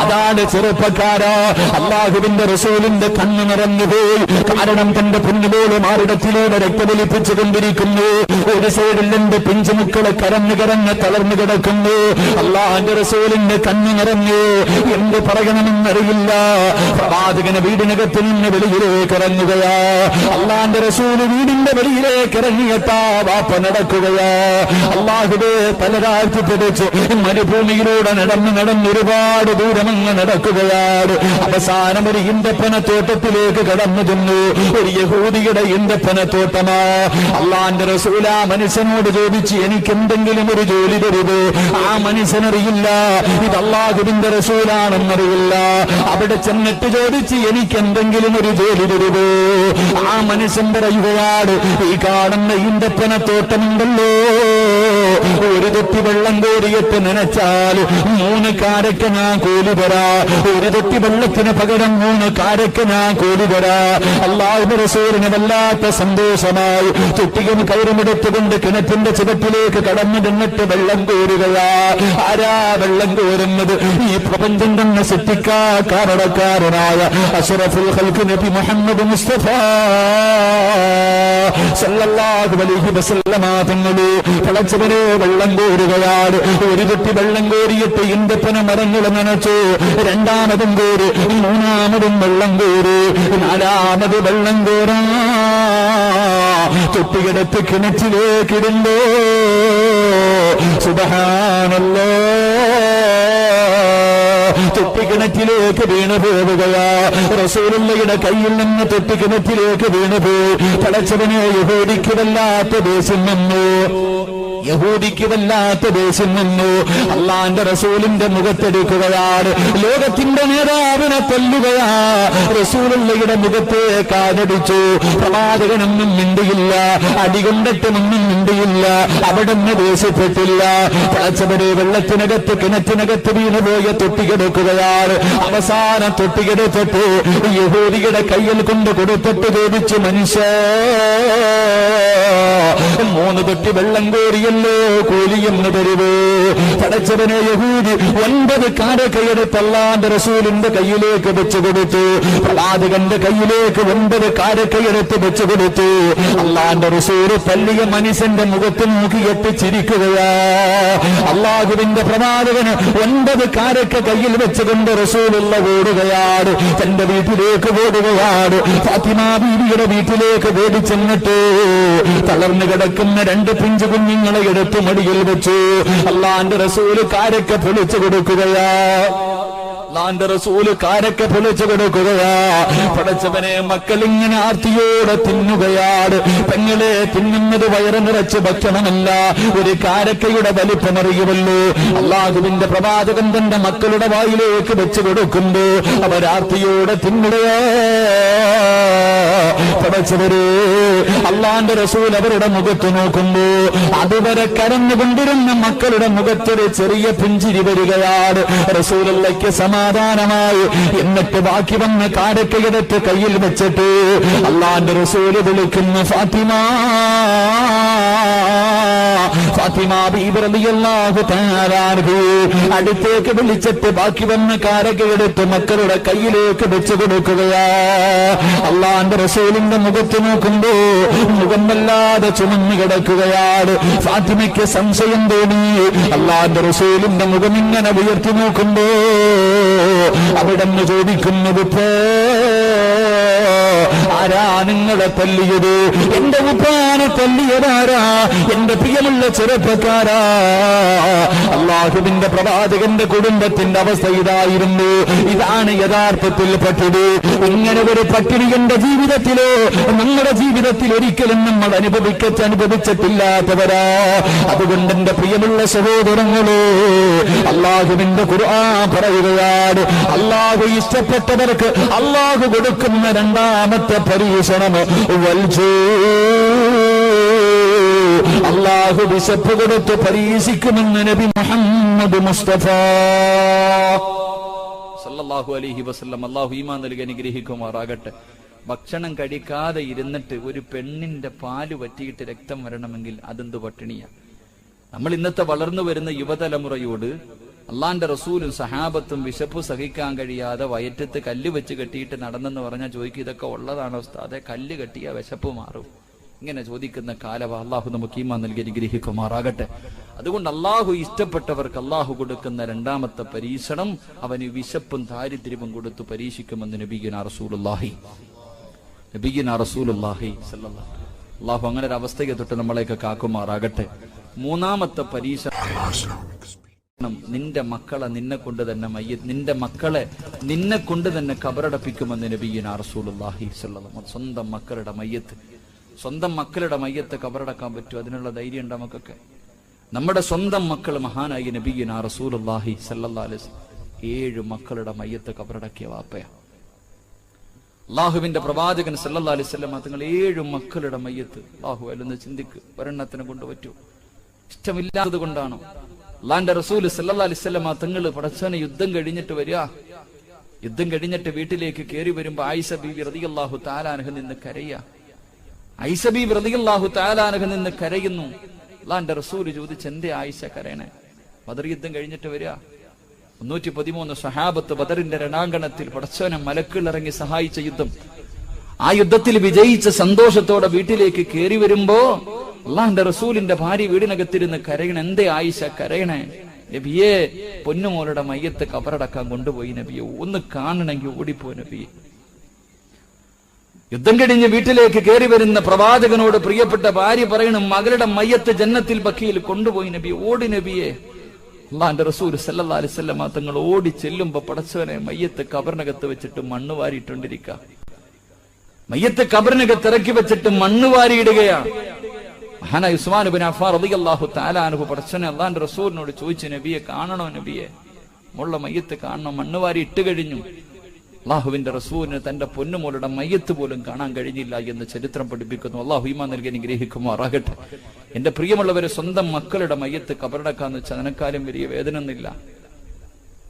അതാണ് ചെറുപ്പക്കാരാ. അല്ലാഹുവിന്റെ റസൂലിന്റെ കണ്ണ് നിറഞ്ഞുപോയി. കാരണം തന്റെ പൊന്നുമോള് മാറിടത്തിലൂടെ രക്തമൊലിപ്പിച്ചു കൊണ്ടിരിക്കുന്നു. ഒരു സൈഡിൽ എന്റെ പിഞ്ചുമക്കള് കരഞ്ഞു തളർന്നു കിടക്കുന്നു. അല്ലാഹുവിന്റെ റസൂലിന്റെ കണ്ണ് നിറഞ്ഞു. എന്ത് പറയണമെന്നറിയില്ല. പ്രവാചകന് വീടിനകത്ത് നിന്ന് വെളിയിലേക്ക് ഇറങ്ങുകയാ. അല്ലാഹുവിന്റെ റസൂല് വീടിന്റെ വെളിയിലേക്ക് ഇറങ്ങിയത്താ വാപ്പ നടക്കുകയാ. അല്ലാഹുവേ, തലതാഴ്ത്തി പിടിച്ച് മരുഭൂമിയിലൂടെ നടന്ന് ഒരുപാട് ദൂരമങ്ങ് നടക്കുകയാണ്. അവസാനം ഒരു ഈന്തപ്പനത്തോട്ടത്തിലേക്ക് കടന്നു ചെന്നു. ഒരു യഹൂദിയുടെ ഈന്തപ്പനത്തോട്ടമാ. അല്ലാഹുവിന്റെ റസൂൽ ആ മനുഷ്യനോട് ചോദിച്ച്, എനിക്ക് എന്തെങ്കിലും ഒരു ജോലി തരുത്. ആ മനുഷ്യനറിയില്ല ഇത് അല്ലാഹുവിന്റെ റസൂലാണെന്നറിയില്ല. അവിടെ ചെന്നിട്ട് ചോദിച്ച്, എനിക്ക് എന്തെങ്കിലും ഒരു ജോലി തരുത്. ആ മനുഷ്യൻ പറയുകയാണ്, ഈ കാണുന്ന ഈന്തപ്പനത്തോട്ടമുണ്ടല്ലോ, ഒരു തൊട്ടി വെള്ളം കോരിയിട്ട് നനച്ചാൽ 3 കാരയ്ക്ക് ഞാൻ കൂലി തരാ. ഒരു തൊട്ടി വെള്ളത്തിന് പകരം 3 കാരയ്ക്ക് ഞാൻ കൂലി തരാ. അല്ലാഹുവിന്റെ റസൂലിന് വല്ലാത്ത സന്തോഷമായി. തൊട്ടിയും കയറുമെടുത്തുകൊണ്ട് കിണറ്റിന്റെ ചുവട്ടിലേക്ക് കടന്നു നിന്നിട്ട് വെള്ളം കോരുകയാ. ആരാ വെള്ളം കോരുന്നത്? ഈ പ്രപഞ്ചം തന്നെ സൃഷ്ടിക്കാരണക്കാരനായ അഷ്റഫുൽ ഖൽഖ് നബി മുഹമ്മദ് മുസ്തഫ സല്ലല്ലാഹു അലൈഹി വസല്ലമ തങ്ങളെ. പടച്ചവനെ, വെള്ളം കോരുകയാണ്. ഒരു തൊട്ടി വെള്ളം കോരിയിട്ട് ഈന്തപ്പന മരങ്ങൾ നനച്ചു. രണ്ടാമതും കോരി, 3ാമതും വെള്ളം കോരി, 4ാമത് വെള്ളം കോരാ. തൊട്ടിയെടുത്ത് കിണറ്റിലേക്കിടുമ്പോ സുബ്ഹാനല്ലാഹ്, തൊട്ടിക്കിണറ്റിലേക്ക് വീണു പോവുകയാ. റസൂലുള്ളാഹിയുടെ കയ്യിൽ നിന്ന് തൊട്ടിക്കിണറ്റിലേക്ക് വീണുപോയി. പടച്ചവനെ യഹൂദിക്ക് വല്ലാത്ത ദേഷ്യം വന്നു. യഹൂദിക്ക് വല്ലാത്ത ദേഷ്യം വന്നു. അള്ളാന്റെ റസൂലിന്റെ മുഖത്തെടുക്കുകയാണ്. ലോകത്തിന്റെ നേതാവിനെ കൊല്ലുകയാ. റസൂലുള്ളാഹിയുടെ മുഖത്തെ കാലടിച്ചു. പ്രവാചകനൊന്നും മിണ്ടിയില്ല. അടികൊണ്ടിട്ടുമൊന്നും മിണ്ടിയില്ല. അവിടുന്ന് ദേഷ്യപ്പെട്ടില്ല. പടച്ചവരെ വെള്ളത്തിനകത്ത് കിണറ്റിനകത്ത് വീണുപോയ തൊട്ടികിടക്കുകയാണ്. അവസാനം തൊട്ടികിടത്തിട്ട് യഹൂദിയുടെ കയ്യിൽ കൊണ്ട് കൊടുത്തിട്ട് ചോദിച്ചു, മനുഷ്യ 3 തൊട്ടി വെള്ളം കോരിയല്ലോ കൂലിയെന്ന് തരുവോ? പടച്ചവനെ യഹൂദി 9 കാരക്കയെടുത്ത് അല്ലാന്റെ റസൂലിന്റെ കയ്യിലേക്ക് വെച്ചു കൊടുത്തു. പ്രവാചകന്റെ കയ്യിലേക്ക് 9 കാരക്കയെടുത്ത് വെച്ചു കൊടുത്തു. അല്ലാന്റെ റസൂല് തല്ലിയ മനുഷ്യന്റെ മുഖത്ത് നോക്കിയിട്ട് ചിരിക്കുകയാ. അള്ളാഹുവിന്റെ പ്രവാചകന് 9 കാരക്ക കയ്യിൽ വെച്ചുകൊണ്ട് റസൂലുള്ള ഓടുകയാണ്. തന്റെ വീട്ടിലേക്ക് ഓടുകയാണ്. ഫാത്തിമ ബീവിയുടെ വീട്ടിലേക്ക് ഓടി ചെന്നിട്ട് തളർന്നു കിടക്കുന്ന 2 പിഞ്ചു കുഞ്ഞുങ്ങളെ എടുത്ത് മടിയിൽ വെച്ചു. അള്ളാന്റെ റസൂല് കാരക്ക പൊളിച്ചു കൊടുക്കുകയാ. അള്ളാന്റെ റസൂല് കാരക്ക പൊളിച്ചു കൊടുക്കുകയാ. പടച്ചവനെ മക്കളിങ്ങനെ ആർത്തിയോടെ തിന്നുകയാണ്. പെങ്ങളെ തിന്നുന്നത് വയറ് നിറച്ച് ഭക്ഷണമല്ല, ഒരു കാരക്കയുടെ വലിപ്പമറിയുമല്ലോ. അള്ളാഹുവിന്റെ പ്രവാചകൻ തന്റെ മക്കളുടെ വായിലേക്ക് വെച്ചു കൊടുക്കുമ്പോ അവരാർത്തിയോടെ തിന്നുകയാ. പടച്ചവരെ അള്ളാന്റെ റസൂൽ അവരുടെ മുഖത്ത് നോക്കുമ്പോ അതുവരെ കരഞ്ഞുകൊണ്ടിരുന്ന മക്കളുടെ മുഖത്തൊരു ചെറിയ പുഞ്ചിരി വരികയാണ്. റസൂലുള്ളാഹിക്ക് സമാധാനമായി. എന്നിട്ട് ബാക്കി വന്ന കാരക്കയെടുത്ത് കയ്യിൽ വെച്ചിട്ട് അള്ളാന്റെ റസൂല് വിളിക്കുന്നു, ഫാത്തിമ. ഫാത്തിമ ബീബി റളിയല്ലാഹു തആല അൻഹു അടുത്തേക്ക് വിളിച്ചിട്ട് ബാക്കി വന്ന കാരക്കയെടുത്ത് മക്കളുടെ കയ്യിലേക്ക് വെച്ചു കൊടുക്കുകയാ. അള്ളാന്റെ റസൂലിന്റെ മുഖത്ത് നോക്കുമ്പോ മുഖം വല്ലാതെ ചുമന്നു കിടക്കുകയാണ്. ഫാത്തിമയ്ക്ക് സംശയം തോന്നി. അള്ളാന്റെ റസൂലിന്റെ മുഖം ഇങ്ങനെ ഉയർത്തി നോക്കുമ്പോ അവിടെന്ന് ചോദിക്കുന്നത്, ആരാ നിങ്ങളെ തല്ലിയത്? എന്റെ ഉപ്പാനെ തല്ലിയതാരാ? എന്റെ പ്രിയമുള്ള ചെറുപ്പക്കാരാ. അള്ളാഹുവിന്റെ പ്രവാചകന്റെ കുടുംബത്തിന്റെ അവസ്ഥ ഇതായിരുന്നു. ഇതാണ് യഥാർത്ഥത്തിൽ പട്ടിണി. ഇങ്ങനെ ഒരു പട്ടിണി എന്റെ ജീവിതത്തിലോ നമ്മുടെ ജീവിതത്തിൽ ഒരിക്കലും നമ്മൾ അനുഭവിച്ചിട്ടില്ലാത്തവരാ. അതുകൊണ്ട് എന്റെ പ്രിയമുള്ള സഹോദരങ്ങളോ, അള്ളാഹുവിന്റെ ഖുർആൻ പറയുകയാണ്, അള്ളാഹു ഇഷ്ടപ്പെട്ടവർക്ക് അള്ളാഹു കൊടുക്കുന്ന രണ്ടാമത്തെ പരീക്ഷണം അള്ളാഹു വിശപ്പ് കൊടുത്ത് പരീക്ഷിക്കുമെന്ന് നബി മുഹമ്മദ് മുസ്തഫ സല്ലല്ലാഹു അലൈഹി വസല്ലം. അള്ളാഹു ഈമാൻ നൽകി അനുഗ്രഹിക്കുമാറാകട്ടെ. ഭക്ഷണം കഴിക്കാതെ ഇരുന്നിട്ട് ഒരു പെണ്ണിന്റെ പാല് വറ്റിയിട്ട് രക്തം വരണമെങ്കിൽ അതെന്ത് പട്ടിണിയാ? നമ്മൾ ഇന്നത്തെ വളർന്നു വരുന്ന യുവതലമുറയോട് അള്ളാന്റെ റസൂലും സഹാബത്തും വിശപ്പ് സഹിക്കാൻ കഴിയാതെ വയറ്റത്ത് കല്ല് വെച്ച് കെട്ടിയിട്ട് നടന്നെന്ന് പറഞ്ഞാൽ ചോദിക്കും, ഇതൊക്കെ ഉള്ളതാണോ ഉസ്താദേ? കല്ല് കെട്ടിയ വിശപ്പ് മാറും? ഇങ്ങനെ ചോദിക്കുന്ന കാലവ. അള്ളാഹു നമുക്ക് ഈമാൻ നൽകി അനുഗ്രഹിക്കുമാറാകട്ടെ. അതുകൊണ്ട് അള്ളാഹു ഇഷ്ടപ്പെട്ടവർക്ക് അള്ളാഹു കൊടുക്കുന്ന രണ്ടാമത്തെ പരീക്ഷണം അവന് വിശപ്പും ദാരിദ്ര്യവും കൊടുത്തു പരീക്ഷിക്കുമെന്ന് നബിയുനാ റസൂലുള്ളാഹി സല്ലല്ലാഹു. അള്ളാഹു അങ്ങനെ ഒരു അവസ്ഥയെ തൊട്ട് നമ്മളെയൊക്കെ കാക്കുമാറാകട്ടെ. മൂന്നാമത്തെ പരീക്ഷണം നിന്റെ മക്കളെ നിന്നെ കൊണ്ട് തന്നെ കബറടപ്പിക്കുമെന്ന് നബിയുനാ റസൂലുള്ളാഹി സല്ലല്ലാഹു. സ്വന്തം മക്കളുടെ മയ്യത്ത് കബറടക്കാൻ പറ്റും? അതിനുള്ള ധൈര്യം ഉണ്ട് നമുക്കൊക്കെ? നമ്മുടെ സ്വന്തം മക്കൾ മഹാനായ നബിയുനാ റസൂലുള്ളാഹി സല്ലല്ലാഹു അലൈഹി വസല്ലം 7 മക്കളുടെ മയ്യത്ത് കബറടക്കിയ വാപ്പയാ. അള്ളാഹുവിന്റെ പ്രവാചകൻ സല്ലല്ലാഹു അലൈഹി വസല്ലം തങ്ങൾ 7 മക്കളുടെ മയ്യത്ത്. അള്ളാഹു അല്ലെന്ന് ചിന്തിക്ക്, ഒരെണ്ണത്തിനെ കൊണ്ട് പറ്റൂ? ഇഷ്ടമില്ലാത്തത് കൊണ്ടാണോ? അള്ളാന്റെ റസൂൽ സല്ലല്ലാഹു അലൈഹി വസല്ലം തങ്ങൾ പടച്ചവനെ യുദ്ധം കഴിഞ്ഞിട്ട് വീട്ടിലേക്ക് കയറി വരുമ്പോ ആയിഷ ബീവി റളിയല്ലാഹു തആല അൻഹ നിന്ന് കരയാ. ആയിഷ ബീവി റളിയല്ലാഹു തആല അൻഹ നിന്ന് കരയുന്നു. അള്ളാന്റെ റസൂൽ ചോദിച്ചു, എന്തേ ആയിഷ കരയണേ? ബദർ യുദ്ധം കഴിഞ്ഞിട്ട് വരിക 313 സഹാബത്ത് ബദറിന്റെ രണാങ്കണത്തിൽ പടച്ചവനെ മലക്കുകൾ ഇറങ്ങി സഹായിച്ച യുദ്ധം. ആ യുദ്ധത്തിൽ വിജയിച്ച സന്തോഷത്തോടെ വീട്ടിലേക്ക് കയറി വരുമ്പോ അള്ളാന്റെ റസൂലിന്റെ ഭാര്യ വീടിനകത്തിരുന്ന് കരയണ. എന്തേ ആയിഷ കരയണേ? നബിയെ, പൊന്നുമോളുടെ മയ്യത്ത് കബറടക്കാൻ കൊണ്ടുപോയി നബിയെ, ഒന്ന് കാണണമെങ്കിൽ ഓടിപ്പോ നബിയെ. യുദ്ധം കഴിഞ്ഞ് വീട്ടിലേക്ക് കയറി വരുന്ന പ്രവാചകനോട് പ്രിയപ്പെട്ട ഭാര്യ പറയണം, മകളുടെ മയ്യത്ത് ജന്നത്തിൽ ബഖീൽ കൊണ്ടുപോയി നബിയെ, ഓടി നബിയെ. അള്ളാന്റെ റസൂൽ സല്ലല്ലാഹു അലൈഹി വസല്ലം തങ്ങൾ ഓടി ചെല്ലുമ്പോ പടച്ചവനെ മയ്യത്ത് കബറിനകത്ത് വെച്ചിട്ട് മണ്ണ് വാരിയിട്ടോണ്ടിരിക്കുക. മയ്യത്ത് കബറിനകത്ത് ഇറക്കി വെച്ചിട്ട് മണ്ണ് വാരിയിടുകയാണ്. മഹാനായ ഉസ്മാൻ ഇബ്നു അഫ്ഫാൻ റളിയല്ലാഹു തആല അൻഹു പടച്ചവനെ അള്ളാന്റെ റസൂലിനോട് ചോദിച്ചു, നബിയെ കാണണോ നബിയെ, മുള്ള മയ്യത്ത് കാണണം, മണ്ണ് വാരി ഇട്ട് കഴിഞ്ഞു. അള്ളാഹുവിന്റെ റസൂലിന് തന്റെ പൊന്നുമോളുടെ മയ്യത്ത് പോലും കാണാൻ കഴിഞ്ഞില്ല എന്ന് ചരിത്രം പഠിപ്പിക്കുന്നു. അള്ളാഹു ഈമാൻ നൽകി അനുഗ്രഹിക്കുമാറാകട്ടെ. എന്റെ പ്രിയമുള്ളവരെ, സ്വന്തം മക്കളുടെ മയ്യത്ത് കബറടക്കാന്ന് വെച്ചാൽ അതിനെക്കാളും വലിയ വേദന ഒന്നില്ല.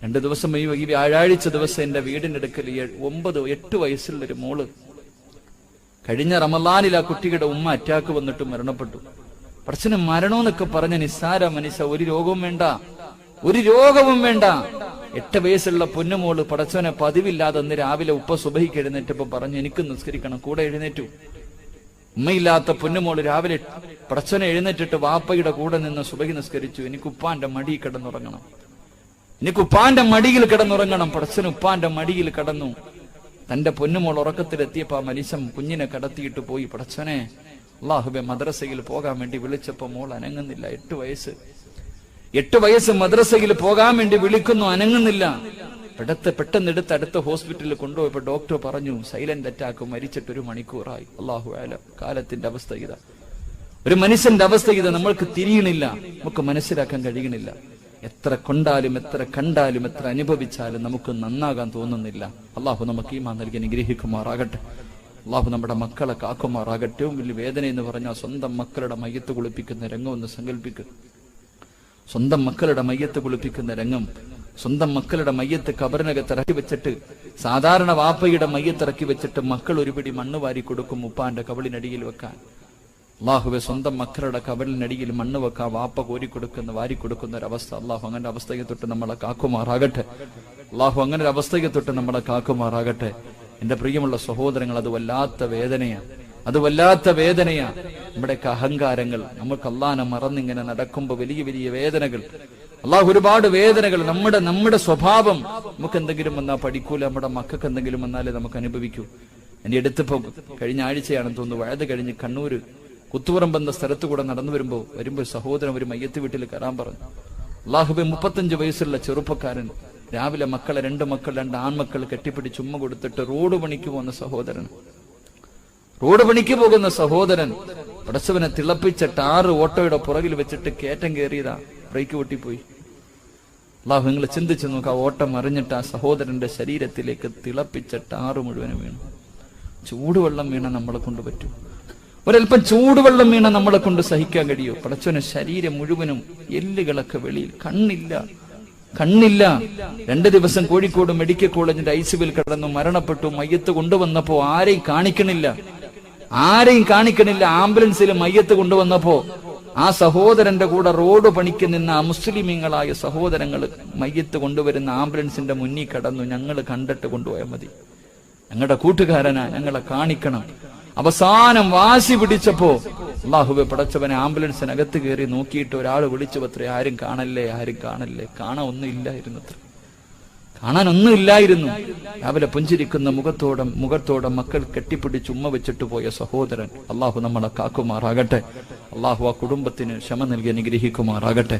2 ദിവസം ഈ വ്യാഴാഴ്ച ദിവസം എന്റെ വീടിന്റെ അടുക്കൽ 8 വയസ്സുള്ളൊരു മോള്, കഴിഞ്ഞ റമളാനിൽ ആ കുട്ടിയുടെ ഉമ്മ അറ്റാക്ക് വന്നിട്ട് മരണപ്പെട്ടു. പ്രശ്നം മരണമെന്നൊക്കെ പറഞ്ഞ നിസ്സാര മനുഷ്യ, ഒരു രോഗവും വേണ്ട, ഒരു രോഗവും വേണ്ട. 8 വയസ്സുള്ള പൊന്നുമോള് പടച്ചവനെ പതിവില്ലാതെ അന്ന് രാവിലെ ഉപ്പ സുബഹിക്ക് എഴുന്നേറ്റപ്പോ പറഞ്ഞു എനിക്ക് നിസ്കരിക്കണം, കൂടെ എഴുന്നേറ്റു. ഉമ്മയില്ലാത്ത പൊന്നുമോള് രാവിലെ പടച്ചവനെ എഴുന്നേറ്റിട്ട് വാപ്പയുടെ കൂടെ നിന്ന് സുബഹി നിസ്കരിച്ചു. എനിക്ക് ഉപ്പാന്റെ മടിയിൽ കിടന്നുറങ്ങണം, എനിക്ക് ഉപ്പാന്റെ മടിയിൽ കിടന്നുറങ്ങണം. പടച്ചവൻ ഉപ്പാന്റെ മടിയിൽ കിടന്നു. തന്റെ പൊന്നുമോൾ ഉറക്കത്തിലെത്തിയപ്പോ ആ മനുഷ്യൻ കുഞ്ഞിനെ കടത്തിയിട്ട് പോയി. പടച്ചവനെ, അല്ലാഹുവേ, മദ്രസയിൽ പോകാൻ വേണ്ടി വിളിച്ചപ്പോ മോൾ അനങ്ങുന്നില്ല. 8 വയസ്സ് മദ്രസയിൽ പോകാൻ വേണ്ടി വിളിക്കുന്നു, അനങ്ങുന്നില്ല. പെട്ടെന്നെടുത്ത് അടുത്ത ഹോസ്പിറ്റലിൽ കൊണ്ടുപോയപ്പോ ഡോക്ടർ പറഞ്ഞു സൈലന്റ് അറ്റാക്ക്, മരിച്ചിട്ട് 1 മണിക്കൂറായി. അല്ലാഹു അലം. കാലത്തിന്റെ അവസ്ഥ ഇതാ, ഒരു മനുഷ്യന്റെ അവസ്ഥ ഇതാ. നമ്മൾക്ക് തിരിയണില്ല, നമുക്ക് മനസ്സിലാക്കാൻ കഴിയണില്ല. എത്ര കൊണ്ടാലും എത്ര കണ്ടാലും എത്ര അനുഭവിച്ചാലും നമുക്ക് നന്നാകാൻ തോന്നുന്നില്ല. അള്ളാഹു നമുക്ക് ഈമാൻ നൽകി അനുഗ്രഹിക്കുമാറാകട്ടെ. അള്ളാഹു നമ്മുടെ മക്കളെ കാക്കുമാറാകട്ടെ. ഏറ്റവും വലിയ വേദന എന്ന് പറഞ്ഞാൽ സ്വന്തം മക്കളുടെ മയ്യത്ത് കുളിപ്പിക്കുന്ന രംഗം ഒന്ന് സങ്കല്പിക്കുക. സ്വന്തം മക്കളുടെ മയ്യത്ത് കുളിപ്പിക്കുന്ന രംഗം, സ്വന്തം മക്കളുടെ മയ്യത്ത് കബറിനകത്ത് ഇറക്കി വെച്ചിട്ട്, സാധാരണ വാപ്പയുടെ മയ്യത്ത് ഇറക്കി വെച്ചിട്ട് മക്കൾ ഒരു പിടി മണ്ണ് വാരി കൊടുക്കും ഉപ്പാന്റെ കബളിനടിയിൽ വെക്കാൻ. അള്ളാഹുവെ, സ്വന്തം മക്കളുടെ കബളിനടിയിൽ മണ്ണ് വെക്കാൻ വാപ്പ കോരിക്കൊടുക്കുന്ന വാരിക്കൊടുക്കുന്ന ഒരവസ്ഥ. അള്ളാഹു അങ്ങനെ അവസ്ഥയെ തൊട്ട് നമ്മളെ കാക്കുമാറാകട്ടെ. അള്ളാഹു അങ്ങനെ ഒരു അവസ്ഥയെ തൊട്ട് നമ്മളെ കാക്കുമാറാകട്ടെ. എന്റെ പ്രിയമുള്ള സഹോദരങ്ങൾ, അത് വല്ലാത്ത വേദനയാണ്, അത് വല്ലാത്ത വേദനയാണ്. നമ്മുടെയൊക്കെ അഹങ്കാരങ്ങൾ, നമുക്ക് അള്ളാനെ മറന്നിങ്ങനെ നടക്കുമ്പോ വലിയ വലിയ വേദനകൾ. അള്ളാഹു ഒരുപാട് വേദനകൾ. നമ്മുടെ സ്വഭാവം, നമുക്ക് എന്തെങ്കിലും വന്നാൽ പഠിക്കൂല, നമ്മുടെ മക്കൾക്ക് എന്തെങ്കിലും വന്നാലേ നമുക്ക് അനുഭവിക്കൂ. എന്റെ അടുത്തിപ്പോ കഴിഞ്ഞ ആഴ്ചയാണെന്ന് തോന്നുന്നു, വഴുത് കഴിഞ്ഞ് കണ്ണൂര് കുത്തുപുറമ്പ് എന്ന സ്ഥലത്ത് കൂടെ നടന്നു വരുമ്പോ സഹോദരൻ ഒരു മയ്യത്ത് വീട്ടിൽ കയറാൻ പറഞ്ഞു. അള്ളാഹുബെ, 35 വയസ്സുള്ള ചെറുപ്പക്കാരൻ രാവിലെ മക്കളെ 2 ആൺമക്കൾ കെട്ടിപ്പിടിച്ച് ഉമ്മ കൊടുത്തിട്ട് റോഡ് പണിക്ക് പോകുന്ന സഹോദരൻ പടച്ചവനെ തിളപ്പിച്ചിട്ട് 6 ഓട്ടോയുടെ പുറകിൽ വെച്ചിട്ട് കയറ്റം കയറിയതാ, ബ്രേക്ക് പൊട്ടിപ്പോയി. അള്ളാഹു, നിങ്ങൾ ചിന്തിച്ചു നോക്ക്, ആ ഓട്ടം അറിഞ്ഞിട്ട് ആ സഹോദരന്റെ ശരീരത്തിലേക്ക് തിളപ്പിച്ചിട്ട് 6 മുഴുവനും വീണു. ചൂടുവെള്ളം വീണ നമ്മളെ കൊണ്ട് പറ്റൂ? ഒരൽപ്പം ചൂടുവെള്ളം വീണ നമ്മളെ കൊണ്ട് സഹിക്കാൻ കഴിയോ? പടച്ചവന് ശരീരം മുഴുവനും എല്ലുകളൊക്കെ വെളിയിൽ, കണ്ണില്ല. 2 ദിവസം കോഴിക്കോട് മെഡിക്കൽ കോളേജിന്റെ ഐസിയുവിൽ കിടന്നു, മരണപ്പെട്ടു. മയ്യത്ത് കൊണ്ടുവന്നപ്പോ ആരെയും കാണിക്കണില്ല. ആംബുലൻസിൽ മയ്യത്ത് കൊണ്ടുവന്നപ്പോ ആ സഹോദരന്റെ കൂടെ റോഡ് പണിക്ക് നിന്ന അമുസ്ലിമീങ്ങളായ സഹോദരങ്ങൾ മയ്യത്ത് കൊണ്ടുവരുന്ന ആംബുലൻസിന്റെ മുന്നിൽ കടന്നു. ഞങ്ങൾ കണ്ടിട്ട് കൊണ്ടുപോയാൽ മതി, ഞങ്ങളുടെ കൂട്ടുകാരനാ, ഞങ്ങളെ കാണിക്കണം. അവസാനം വാശി പിടിച്ചപ്പോ അല്ലാഹുവേ, പടച്ചവനെ, ആംബുലൻസിനകത്ത് കയറി നോക്കിയിട്ട് ഒരാൾ വിളിച്ചു പത്രേ, ആരും കാണല്ലേ. കാണാൻ ഒന്നുമില്ലായിരുന്നു. രാവിലെ പുഞ്ചിരിക്കുന്ന മുഖത്തോടെ മക്കൾ കെട്ടിപ്പിടിച്ച് ഉമ്മ വെച്ചിട്ട് പോയ സഹോദരൻ. അള്ളാഹു നമ്മളെ കാക്കുമാറാകട്ടെ. അള്ളാഹു ആ കുടുംബത്തിന് ക്ഷമ നൽകി അനുഗ്രഹിക്കുമാറാകട്ടെ.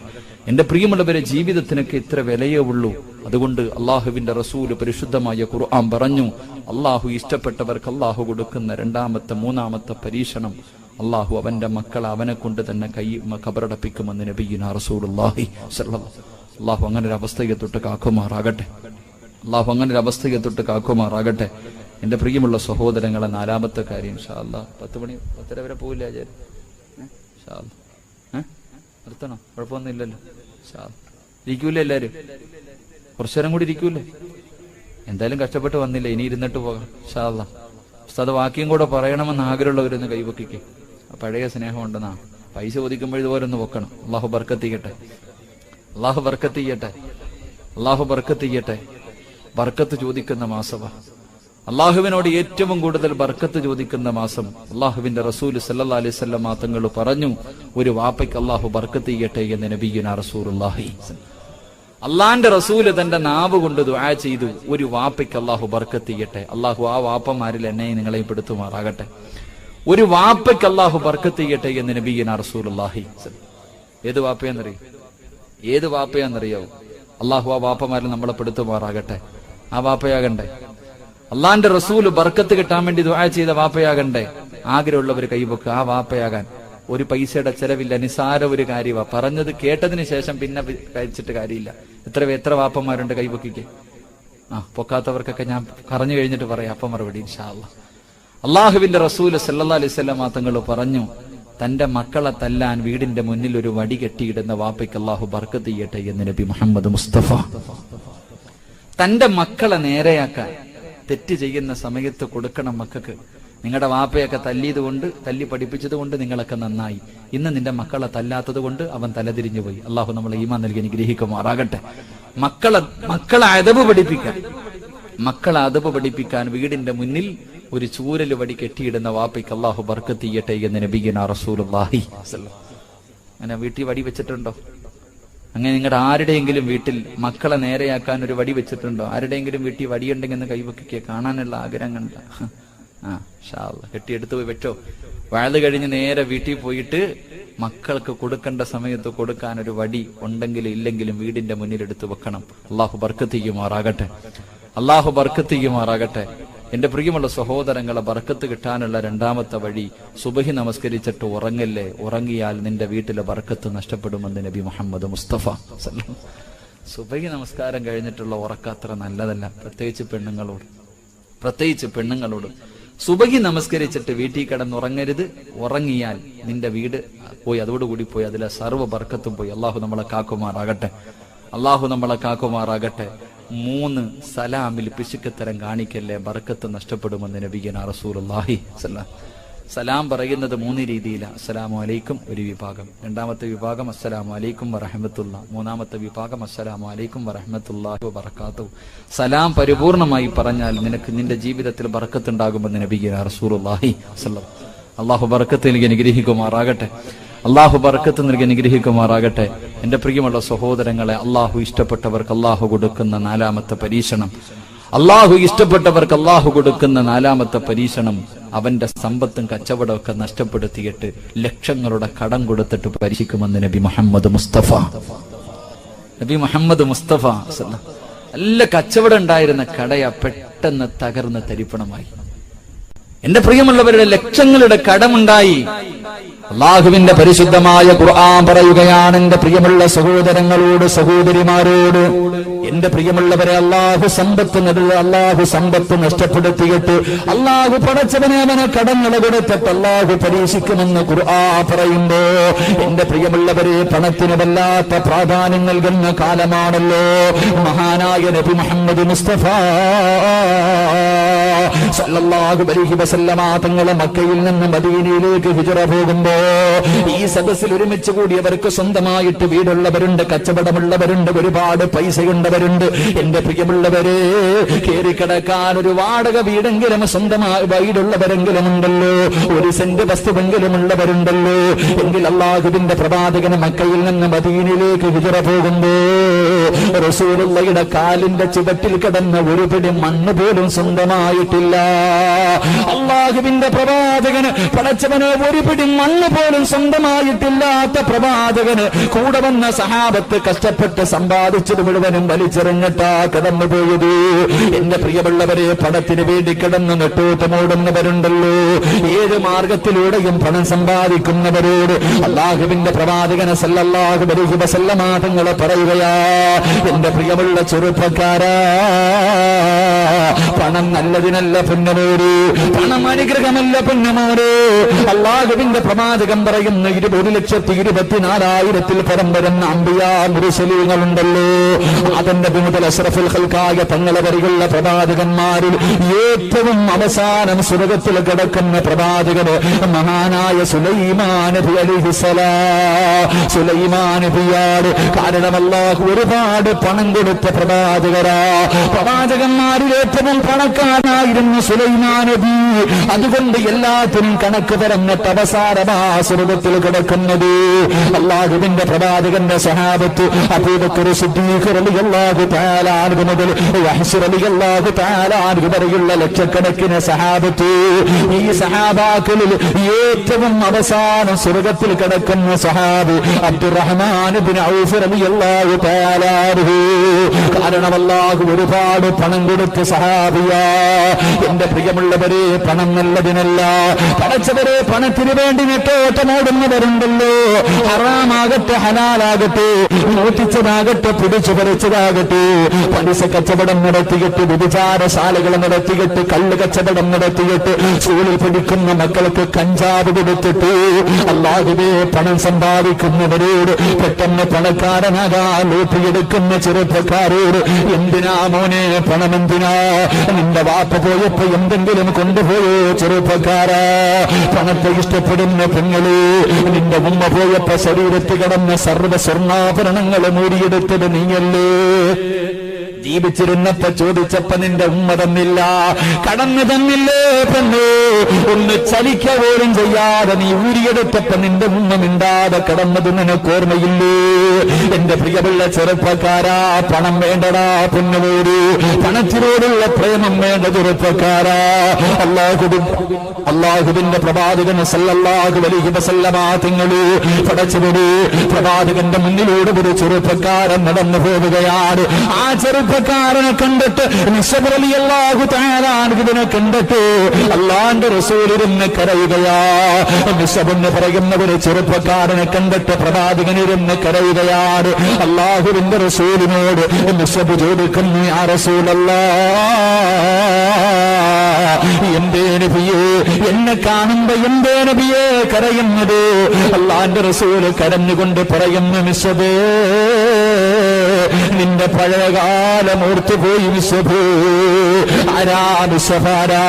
എന്റെ പ്രിയമുള്ളവരെ, ജീവിതത്തിനൊക്കെ ഇത്ര വിലയേ ഉള്ളൂ. അതുകൊണ്ട് അള്ളാഹുവിന്റെ റസൂല് പരിശുദ്ധമായ ഖുർആൻ പറഞ്ഞു, അള്ളാഹു ഇഷ്ടപ്പെട്ടവർക്ക് അള്ളാഹു കൊടുക്കുന്ന 2ാമത്തെ 3ാമത്തെ പരീക്ഷണം, അള്ളാഹു അവന്റെ മക്കളെ അവനെ കൊണ്ട് തന്നെ ഖബറടപ്പിക്കുമെന്ന് നബിയുനാ റസൂലുള്ളാഹി സ്വല്ലല്ലാഹു. അള്ളാഹു അങ്ങനെ ഒരു അവസ്ഥയെ തൊട്ട് കാക്കുമാറാകട്ടെ. എന്റെ പ്രിയമുള്ള സഹോദരങ്ങളെ, 4ാമത്തെ കാര്യം ഇൻഷാ അല്ലാഹ് 10 മണി 10:30 വരെ പോവില്ല ആചാര്യ? ഇൻഷാ അല്ലാഹ് നിർത്തണോ? കുഴപ്പമൊന്നുമില്ലല്ലോ. ഇൻഷാ അല്ലാഹ് ഇരിക്കൂലേ? എല്ലാരും കുറച്ചു നേരം കൂടി ഇരിക്കൂലേ? എന്തായാലും കഷ്ടപ്പെട്ട് വന്നില്ല, ഇനി ഇരുന്നിട്ട് പോകാം ഇൻഷാ അല്ലാഹ്. ഉസ്താദ് വാക്യം കൂടെ പറയണമെന്ന് ആഗ്രഹമുള്ളവരൊന്ന് കൈവക്കിക്കേ. പഴയ സ്നേഹം ഉണ്ടെന്നാ. പൈസ ഒതുക്കുമ്പോൾ ഇതുപോലെ ഒന്ന് വെക്കണം. അള്ളാഹു ബർക്കത്ത് ചെയ്യട്ടെ. ബർക്കത്ത് ചോദിക്കുന്ന മാസമാ. അള്ളാഹുവിനോട് ഏറ്റവും കൂടുതൽ ബർക്കത്ത് ചോദിക്കുന്ന മാസം. അള്ളാഹുവിന്റെ റസൂൽ സല്ലല്ലാഹു അലൈഹി വസല്ലം തങ്ങൾ പറഞ്ഞു, ഒരു വാപ്പയ്ക്ക് അള്ളാഹു ബർക്കത്ത് ചെയ്യട്ടെ എന്ന് നബിയുനാ റസൂലുള്ളാഹി. അള്ളാന്റെ റസൂല് തന്റെ നാവ് കൊണ്ട് ദുആ ചെയ്തു, ഒരു വാപ്പയ്ക്ക് അള്ളാഹു ബർക്കത്ത് ചെയ്യട്ടെ. അള്ളാഹു ആ വാപ്പമാരിൽ എന്നെയും നിങ്ങളെയും പെടുത്തുമാറാകട്ടെ. ഒരു വാപ്പയ്ക്ക് അള്ളാഹു ബർക്കത്ത് ചെയ്യട്ടെ എന്ന് നബിയുനാ റസൂലുള്ളാഹി. ഏത് വാപ്പയെന്നറിയും? ഏത് വാപ്പയാന്നറിയാവോ? അള്ളാഹു ആ വാപ്പമാരിൽ നമ്മളെ പെടുത്തുമാറാകട്ടെ. ആ വാപ്പയാകണ്ടേ? അള്ളാന്റെ റസൂല് ബർക്കത്ത് കിട്ടാൻ വേണ്ടി ദുആ ചെയ്ത വാപ്പയാകണ്ടേ? ആഗ്രഹമുള്ളവർ കൈവെക്കുക. ആ വാപ്പയാകാൻ ഒരു പൈസയുടെ ചെലവില്ല, നിസാര ഒരു കാര്യമാണ്. പറഞ്ഞത് കേട്ടതിന് ശേഷം പിന്നെ കഴിച്ചിട്ട് കാര്യമില്ല. എത്ര വാപ്പന്മാരുണ്ട്? കൈവെക്കിക്ക്. പൊക്കാത്തവർക്കൊക്കെ ഞാൻ പറഞ്ഞു കഴിഞ്ഞിട്ട് പറയാം അപ്പം മറുപടി ഇൻഷാ അല്ലാഹ്. അള്ളാഹുവിന്റെ റസൂല് സല്ലല്ലാഹു അലൈഹി വസല്ലം തങ്ങൾ പറഞ്ഞു, തന്റെ മക്കളെ തല്ലാൻ വീടിന്റെ മുന്നിൽ ഒരു വടി കെട്ടിയിടുന്ന വാപ്പയ്ക്ക് അള്ളാഹു ബർക്കത്ത് ചെയ്യട്ടെ എന്ന് നബി മുഹമ്മദ് മുസ്തഫ. തന്റെ മക്കളെ നേരെയാക്കാൻ തെറ്റ് ചെയ്യുന്ന സമയത്ത് കൊടുക്കണം മക്കൾക്ക്. നിങ്ങളുടെ വാപ്പയൊക്കെ തല്ലി പഠിപ്പിച്ചത് കൊണ്ട് നിങ്ങളൊക്കെ നന്നായി. ഇന്ന് നിന്റെ മക്കളെ തല്ലാത്തത് കൊണ്ട് അവൻ തലതിരിഞ്ഞു പോയി. അള്ളാഹു നമ്മളെ ഈമാൻ നൽകി അനുഗ്രഹിക്കുമാറാകട്ടെ. മക്കളെ അദബ് പഠിപ്പിക്കാൻ വീടിന്റെ മുന്നിൽ ഒരു ചൂരല് വടി കെട്ടിയിടുന്ന വാപ്പയ്ക്ക് അള്ളാഹു ബർക്കത്ത് ചെയ്യട്ടെ എന്ന് നബിയുനാ റസൂലുള്ളാഹി. അങ്ങനെ വീട്ടിൽ വടി വെച്ചിട്ടുണ്ടോ? അങ്ങനെ നിങ്ങളുടെ ആരുടെയെങ്കിലും വീട്ടിൽ മക്കളെ നേരെയാക്കാൻ ഒരു വടി വെച്ചിട്ടുണ്ടോ? ആരുടെയെങ്കിലും വീട്ടിൽ വടിയുണ്ടെങ്കിൽ എന്ന് കൈവെക്കുക. കാണാനുള്ള ആഗ്രഹം കണ്ട കെട്ടിയെടുത്ത് പോയി വെച്ചോ. വയത് കഴിഞ്ഞ് നേരെ വീട്ടിൽ പോയിട്ട് മക്കൾക്ക് കൊടുക്കേണ്ട സമയത്ത് കൊടുക്കാൻ ഒരു വടി ഉണ്ടെങ്കിലും ഇല്ലെങ്കിലും വീടിന്റെ മുന്നിൽ എടുത്ത് വെക്കണം. അള്ളാഹു ബർക്കത്ത് ചെയ്യുമാറാകട്ടെ. അള്ളാഹു ബർക്കത്ത് ചെയ്യുമാറാകട്ടെ. എന്റെ പ്രിയമുള്ള സഹോദരങ്ങളെ, ബർക്കത്ത് കിട്ടാനുള്ള രണ്ടാമത്തെ വഴി സുബഹി നമസ്കരിച്ചിട്ട് ഉറങ്ങല്ലേ. ഉറങ്ങിയാൽ നിന്റെ വീട്ടിലെ ബർക്കത്ത് നഷ്ടപ്പെടുമെന്ന് നബി മുഹമ്മദ് മുസ്തഫ. സുബഹി നമസ്കാരം കഴിഞ്ഞിട്ടുള്ള ഉറക്കം അത്ര നല്ലതല്ല, പ്രത്യേകിച്ച് പെണ്ണുങ്ങളോട്. സുബഹി നമസ്കരിച്ചിട്ട് വീട്ടിൽ കിടന്നുറങ്ങരുത്. ഉറങ്ങിയാൽ നിന്റെ വീട് പോയി, അതോടുകൂടി പോയി, അതിലെ സർവ്വ ബർക്കത്തും പോയി. അള്ളാഹു നമ്മളെ കാക്കുമാറാകട്ടെ. 3 സലാമിൽ പിശുക്കത്തരം കാണിക്കല്ലേ, ബർക്കത്ത് നഷ്ടപ്പെടുമെന്ന് നബിയുനാ റസൂലുള്ളാഹി സ്വല്ലല്ലാഹു. സലാം പറയുന്നത് 3 രീതിയിലാണ്. അസ്സലാമു അലൈക്കും ഒരു വിഭാഗം, രണ്ടാമത്തെ വിഭാഗം അസ്സലാമു അലൈക്കും വറഹ്മത്തുള്ളാ, മൂന്നാമത്തെ വിഭാഗം അസ്സലാമു അലൈക്കും വറഹ്മത്തുള്ളാഹി വബറകാതുഹു. സലാം പരിപൂർണമായി പറഞ്ഞാൽ നിനക്ക് നിന്റെ ജീവിതത്തിൽ ബർക്കത്ത് ഉണ്ടാകുമെന്ന് നബിയുനാ റസൂലുള്ളാഹി സ്വല്ലല്ലാഹു. അല്ലാഹു ബർക്കത്ത് നൽകി അനുഗ്രഹിക്കുമാറാകട്ടെ. എന്റെ പ്രിയമുള്ള സഹോദരങ്ങളെ, അള്ളാഹു ഇഷ്ടപ്പെട്ടവർക്ക് അള്ളാഹു കൊടുക്കുന്ന 4ാമത്തെ പരീക്ഷണം അവന്റെ സമ്പത്തും കച്ചവടമൊക്കെ നഷ്ടപ്പെടുത്തിയിട്ട് ലക്ഷങ്ങളുടെ കടം കൊടുത്തിട്ട് പരീക്ഷിക്കുമെന്ന് നബി മുഹമ്മദ് മുസ്തഫ. നല്ല കച്ചവടം ഉണ്ടായിരുന്ന കടയ പെട്ടെന്ന് തകർന്ന് തരിപ്പണമായി. എന്റെ പ്രിയമുള്ളവരുടെ ലക്ഷങ്ങളുടെ കടമുണ്ടായി. അള്ളാഹുവിന്റെ പരിശുദ്ധമായ ഖുർആൻ പറയുകയാണ്, എന്റെ പ്രിയമുള്ള സഹോദരങ്ങളോട്, സഹോദരിമാരോട്, എന്റെ പ്രിയമുള്ളവരെ, അള്ളാഹു സമ്പത്ത് നഷ്ടപ്പെടുത്തിയിട്ട് അള്ളാഹു പടച്ചവനെ അവനെ കടങ്ങൾ കൊടുത്തിട്ട് അള്ളാഹു പരീക്ഷിക്കുമെന്ന് ഖുർആൻ പറയുമ്പോ, എന്റെ പ്രിയമുള്ളവരെ, പണത്തിന് വല്ലാത്ത പ്രാധാന്യം നൽകുന്ന കാലമാണല്ലോ. മഹാനായ നബി മുഹമ്മദ് മുസ്തഫ സല്ലല്ലാഹു അലൈഹി വസല്ലമ തങ്ങളെ മക്കയിൽ നിന്ന് മദീനയിലേക്ക് ഹിജ്റ പോകുമ്പോ ഈ സദസ്സിൽ ഒരുമിച്ച് കൂടിയവർക്ക് സ്വന്തമായിട്ട് വീടുള്ളവരുണ്ട്, കച്ചവടമുള്ളവരുണ്ട്, ഒരുപാട് പൈസയുണ്ടവരുണ്ട്. എന്റെ പ്രിയമുള്ളവരെ, കേറിക്കിടക്കാൻ ഒരു വാടക വീടെങ്കിലും സ്വന്തമായി വീടുള്ളവരെങ്കിലും ഉണ്ടല്ലോ, 1 സെന്റ് വസ്തുവെങ്കിലും ഉള്ളവരുണ്ടല്ലോ. എങ്കിൽ അള്ളാഹുവിന്റെ പ്രവാചകൻ മക്കയിൽ നിന്ന് മദീനയിലേക്ക് ഹിജ്റ പോകുമ്പോ റസൂലുള്ളാഹിയുടെ കാലിന്റെ ചുവട്ടിൽ കിടന്ന ഒരു പിടി മണ്ണ് പോലും സ്വന്തമായിട്ടില്ല. അള്ളാഹുവിന്റെ പ്രവാചകന് പടച്ചവനെ ഒരു പിടി മണ്ണ് പോലും സ്വന്തമായിട്ടില്ലാത്ത പ്രവാചകന് കൂടെ വന്ന സഹാബത്ത് കഷ്ടപ്പെട്ട് സമ്പാദിച്ചത് മുഴുവനും വലിച്ചെറിഞ്ഞിട്ടാ കടന്നുപോയത്. എന്റെ പ്രിയമുള്ളവരെ, പണത്തിന് വേണ്ടി കിടന്ന് നെട്ടോട്ടമോടുന്നവരുണ്ടല്ലോ. 7 മാർഗത്തിലൂടെയും പണം സമ്പാദിക്കുന്നവരോട് അള്ളാഹുവിന്റെ പ്രവാചകന് സല്ലല്ലാഹു അലൈഹി വസല്ലമ തങ്ങളെ പറയുകയാ, എന്റെ പ്രിയമുള്ള ചെറുപ്പക്കാരാ, പണം നല്ലതിനല്ല പൊന്നമോര്, പണം അനുഗ്രഹമല്ല പൊന്നമോര്. അള്ളാഹുവിന്റെ പ്രവാചകൻ പറയുന്ന 1,24,000 പരം വരുന്ന അംബിയാ മുർസലീങ്ങളുണ്ടല്ലോ. അതിന്റെ മുതൽ അഷ്റഫുൽ ഖൽഖായ തങ്ങളെ വരികളുള്ള പ്രവാചകന്മാരിൽ ഏറ്റവും അവസാനം സ്വർഗ്ഗത്തിൽ കിടക്കുന്ന പ്രവാചകന് മഹാനായ സുലൈമാൻ നബി അലൈഹിസ്സലാം. സുലൈമാൻ നബിയാണ്. കാരണം അല്ലാഹു ഒരുപാട് പണം കൊടുത്ത പ്രവാചകന്മാരിൽ ഏറ്റവും പണക്കാരനായിരുന്നു സുലൈമാൻ നബി. അതുകൊണ്ട് എല്ലാത്തിനും കണക്ക് പറഞ്ഞിട്ട് അവസാനമാ സ്വർഗ്ഗത്തിൽ കിടക്കുന്നത്. അല്ലാഹുവിന്റെ പ്രവാചകന്റെ സഹാബത്ത് അബൂബക്കർ സിദ്ദീഖ് റളിയല്ലാഹു റളിയല്ലാഹു തആല അൻഹു മുതൽ വഹ്ശ് റളിയല്ലാഹു തആല അൻഹു വരെയുള്ള ലക്ഷക്കണക്കിന് സഹാബത്ത്, ഈ സഹാബാക്കളിൽ ഏറ്റവും അവസാനം സ്വർഗത്തിൽ കിടക്കുന്ന സഹാബി അബ്ദുറഹ്മാൻ ഇബ്നു ഔഫ് റളിയല്ലാഹു തആല അൻഹു. കാരണം അല്ലാഹു ഒരുപാട് പണം കൊടുത്ത സഹാബിയാ. എന്റെ പ്രിയമുള്ളവരെ, പണം നല്ലതിനല്ല. പടച്ചവരെ, പണത്തിന് വേണ്ടി നെട്ടോട്ടമോടുന്നവരുണ്ടല്ലോ. ഹറാമാകട്ടെ ഹലാലാകട്ടെ, മോഷ്ടിച്ചതാകട്ടെ പിടിച്ചു പറിച്ചതാകട്ടെ, പലിശ കച്ചവടം നടത്തിയിട്ട്, വ്യഭിചാരശാലകൾ നടത്തിയിട്ട്, കള്ള് കച്ചവടം നടത്തിയിട്ട്, സ്കൂളിൽ പഠിക്കുന്ന മക്കൾക്ക് കഞ്ചാവ് കൊടുത്തിട്ട് അല്ലാഹുവേ പണം സമ്പാദിക്കുന്നവരോട്, പെട്ടെന്ന് പണക്കാരനാകാൻ ലൂട്ടിയെടുക്കുന്ന ചെറുപ്പക്കാരോട്, എന്തിനാ മോനെ പണമെന്തിനാ? നിന്റെ വാപ്പ പോയപ്പോ എന്തെങ്കിലും കൊണ്ടുപോയോ ചെറുപ്പക്കാരാ? പണത്തെ ഇഷ്ടപ്പെടുന്ന പെങ്ങള്, നിന്റെ ഉമ്മ പോയപ്പോ ശരീരത്തിൽ കിടന്ന സർവ്വ സ്വർണ്ണാഭരണങ്ങൾ മൂടിയെടുത്തത് നീയല്ലേ? ജീവിച്ചിരുന്നപ്പോ ചോദിച്ചപ്പോ നിന്റെ ഉമ്മ തന്നില്ല, കടന്നു തന്നില്ലേ പെണ്ണ്? ഒന്ന് ചലിക്ക പോലും ചെയ്യാതെ നീ ഊരിയെടുത്തപ്പോ നിന്റെ ഉമ്മ മിണ്ടാതെ കടന്നത് നിനക്ക് ഓർമ്മയില്ലേ? എന്റെ പ്രിയമുള്ള ചെറുപ്പക്കാരാ, പണം വേണ്ടടാ പൊന്നുപോരു, പണത്തിനോടുള്ള പ്രേമം വേണ്ട ചെറുപ്പക്കാരാ. അല്ലാഹുവിന്റെ പ്രവാചകൻ സല്ലല്ലാഹു അലൈഹി വസല്ലമ തങ്ങള് പടച്ചവര് പ്രവാചകന്റെ മുന്നിലൂടെ ഒരു ചെറുപ്പക്കാരൻ നടന്നു പോവുകയാണ്. ആ ചെറുപ്പക്കാരനെ കണ്ടിട്ട് മിസ്അബ് റളിയല്ലാഹു തആല അൻഹുവിനെ കണ്ടിട്ട് അല്ലാഹുവിന്റെ റസൂൽ ഇരുന്ന് കരയുകയാ. മിസ്അബ് എന്ന് പറയുന്ന ഒരു ചെറുപ്പക്കാരനെ കണ്ടിട്ട് പ്രവാചകൻ ഇരുന്ന് കരയുകയാണ്. അല്ലാഹുവിന്റെ റസൂലിനോട് മിസ്അബ് ചോദിക്കുന്നു, യാ റസൂലല്ലാഹ്, എന്തേ നബിയേ എന്നെ കാണുമ്പോ എന്തേ നബിയേ കരയുന്നത്? അല്ലാഹുവിന്റെ റസൂൽ കരഞ്ഞുകൊണ്ട് പറയുന്നു, മിസ്അബ്, നിന്റെ പഴയകാലം ഓർത്തുപോയി മിസ്അബ്. ആരാ മിസ്അബാരാ?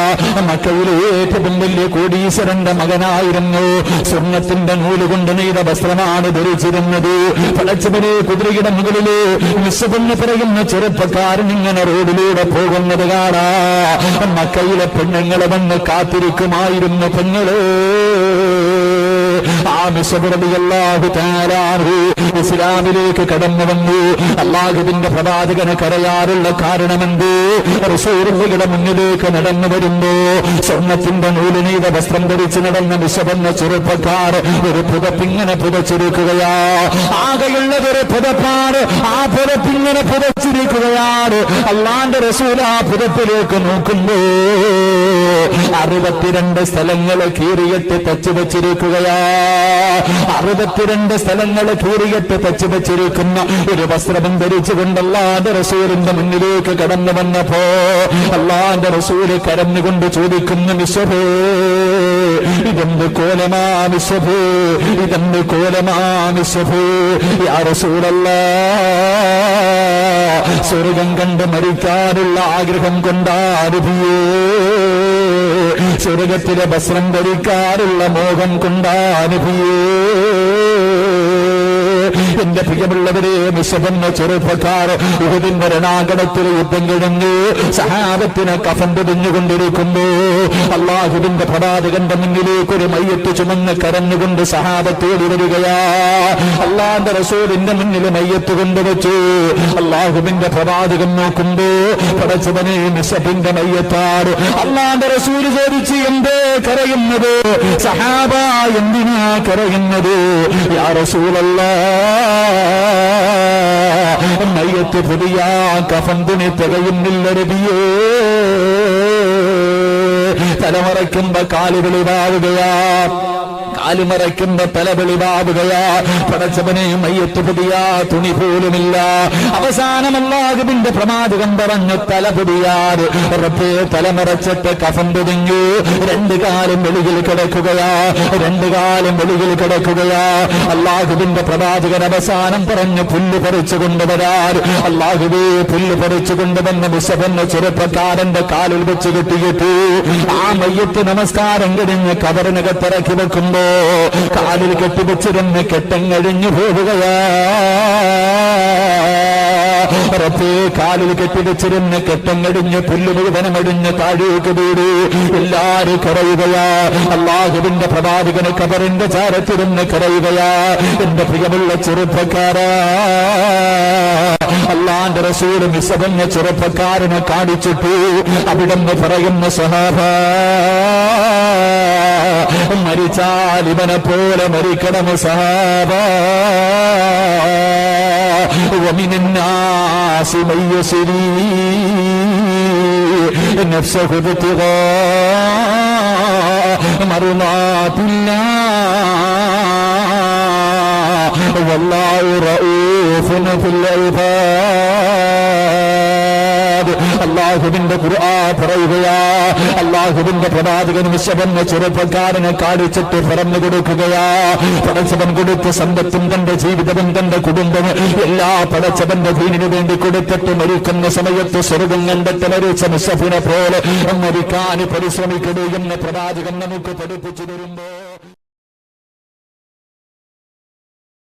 മക്കയിലെ ഏറ്റവും വലിയ കോടീശ്വരന്റെ മകനായിരുന്നു. സ്വർണ്ണത്തിന്റെ നൂലുകൊണ്ട് നെയ്ത വസ്ത്രമാണ് ധരിച്ചിരുന്നത്. പടച്ചവനെ, കുതിരയുടെ മുകളില് മിസ്അബ് എന്ന് പറയുന്ന ചെറുപ്പക്കാരൻ ഇങ്ങനെ റോഡിലൂടെ പോകുന്നത് കാണാ. മക്കയിലെ പെണ്ണുങ്ങളെ വന്ന് കാത്തിരിക്കുമായിരുന്നു. പെണ്ണുകള് ആ മിസ്അബ് റളിയല്ലാഹു തആല അൻഹു ഇസ്ലാമിലേക്ക് കടന്നു വന്നു. അല്ലാഹുവിന്റെ പ്രവാചകന് കരയാറുള്ള കാരണമെന്ത്? റസൂലുള്ളാഹിയുടെ മുന്നിലേക്ക് നടന്നു വരുമ്പോ സ്വർണ്ണത്തിന്റെ നൂല് നെയ്ത വസ്ത്രം ധരിച്ച് നടന്ന മിസ്അബ് എന്ന ചെറുപ്പക്കാർ ഒരു പുതപ്പിങ്ങനെ പുതച്ചിരിക്കുകയാ. ആകെയുള്ളത് ഒരു പുതപ്പാണ്. ആ പുതപ്പിങ്ങനെ പുതച്ചിരിക്കുകയാണ്. അല്ലാഹുവിന്റെ റസൂൽ ആ പുതപ്പിലേക്ക് നോക്കുമ്പോ 62 സ്ഥലങ്ങൾ കീറിയിട്ട് തച്ചു വെച്ചിരിക്കുകയാ. 62 സ്ഥലങ്ങൾ കീറിയിട്ട് തച്ചു വെച്ചിരിക്കുന്ന ഒരു വസ്ത്രം ധരിച്ചുകൊണ്ട് അല്ലാഹുവിന്റെ റസൂലിന്റെ മുന്നിലേക്ക് കടന്നു വന്നപ്പോ അല്ലാഹുവിന്റെ റസൂല് കരഞ്ഞുകൊണ്ട് ചോദിക്കുന്നു, മിസ്അബ്, ഇതെന്ത് കോലമാ മിസ്അബ്? ഇതെന്ത് കോലമാ മിസ്അബ്? യാ റസൂലല്ലാഹ്, സ്വർഗം കണ്ട് മരിക്കാനുള്ള ആഗ്രഹം കൊണ്ടാരുഭിയേ, സ്വർഗത്തിലെ വസ്ത്രം ധരിക്കാനുള്ള മോഹം കൊണ്ടാനുഭിയേ. എന്റെ പ്രിയമുള്ളവരെ, മിസ്അബ് എന്ന ചെറുപ്പക്കാർ ഉഹുദിന്റെ രണാങ്കണത്തിൽ യുദ്ധം കഴിഞ്ഞ് സഹാബത്തിനെ കഫൻ പൊതിഞ്ഞുകൊണ്ടിരിക്കുമ്പോ അല്ലാഹുവിന്റെ പ്രവാചകന്റെ മുന്നിലേക്ക് ഒരു മയ്യത്ത് ചുമന്ന് കരഞ്ഞുകൊണ്ട് സഹാബത്തോട് വരികയാ. അല്ലാഹുവിന്റെ റസൂലിന്റെ മുന്നിൽ മയ്യത്ത് കൊണ്ടുവച്ചു. അല്ലാഹുവിന്റെ പ്രവാചകൻ നോക്കുമ്പോ പടച്ചവനെ, മിസ്അബിന്റെ മയ്യത്താണ്. അല്ലാഹുവിന്റെ റസൂൽ ചോദിച്ചു, എന്തേ കരയുന്നത്? സഹാബ, എന്തിനാ കരയുന്നത്? യാ റസൂലല്ലാഹ്, മയ്യത്ത് പുതിയ കഫൻ തുണി തികയുന്നില്ല നബിയേ. തലമറയ്ക്കുമ്പോ കാലുകളിവാവുകയാ, കാലുമറയ്ക്കുമ്പോ തലവെളിവാവുകയാ. പടച്ചവനെ, മയ്യത്ത് പുതിയ തുണി പോലുമില്ല. അവസാനം അല്ലാഹുവിന്റെ പ്രവാചകൻ പറഞ്ഞു, തല പുതിയാറ് റബ്ബേ, തലമറച്ചിട്ട് കഫൻ പൊതിഞ്ഞു. 2 കാലും വെളിയിൽ കിടക്കുകയാ, 2 കാലും വെളിയിൽ കിടക്കുകയാ. അല്ലാഹുവിന്റെ പ്രവാചകൻ അവസാനം പറഞ്ഞു, പുല്ല് പറിച്ചു കൊണ്ടുവരാൻ. അല്ലാഹുവേ, പുല്ല് പറിച്ചു കൊണ്ടുവന്ന മിസ്അബ് എന്ന ചെറുപ്പക്കാരന്റെ കാലിൽ വെച്ച് കെട്ടിയിട്ടു. ആ മയ്യത്ത് നമസ്കാരം കഴിഞ്ഞ് കബറിനകത്തിറക്കി വെക്കുമ്പോ കാലിൽ കെട്ടിവെച്ചിരുന്ന് കെട്ടം കഴിഞ്ഞു പോവുകയാ. റബ്ബേ കാലിൽ കെട്ടിവെച്ചിരുന്ന് കെട്ടങ്ങടിഞ്ഞ് പുല്ല് മുഴുവനമടിഞ്ഞ് താഴേക്ക് വീട് എല്ലാരും കരയുകയാ. അല്ലാഹുവിന്റെ പ്രവാചകന് ഖബറിന്റെ ചാരത്തിരുന്ന് കരയുകയാ. എന്റെ പ്രിയമുള്ള ചെറുപ്പക്കാരാ, അല്ലാഹുവിന്റെ റസൂൽ മിസ്സബന്ന ചെറുപ്പക്കാരനെ കാണിച്ചിട്ടു. അവിടെന്ന് പറയുന്ന സഹാബ, മരിച്ചാൽ ഇവനെ പോലെ മരിക്കണം സഹാബ. ومن الناس من يسري نفسه ابتغاء مرضات الله والله رؤوف بالعباد. അല്ലാഹുവിന്റെ ഖുർആൻ പറയുകയാ, അല്ലാഹുവിന്റെ പ്രവാചകൻ വിശ്വമെന്ന ചെറുപ്പക്കാരനെ കാണിച്ചിട്ട് പറഞ്ഞു കൊടുക്കുകയാ. പടച്ചവൻ കൊടുത്ത സമ്പത്തും തന്റെ ജീവിതവും തന്റെ കുടുംബവും എല്ലാ പടച്ചവന്റെ ദീനിനു വേണ്ടി കൊടുത്തിട്ട് മരിക്കുന്ന സമയത്ത് സ്വർഗം കണ്ടിട്ട് മരിച്ച മുസഫിനെ പോലെ മരിക്കാൻ പരിശ്രമിക്കണു എന്ന് പ്രവാചകൻ നമുക്ക് പഠിപ്പിച്ചു തരുമ്പോ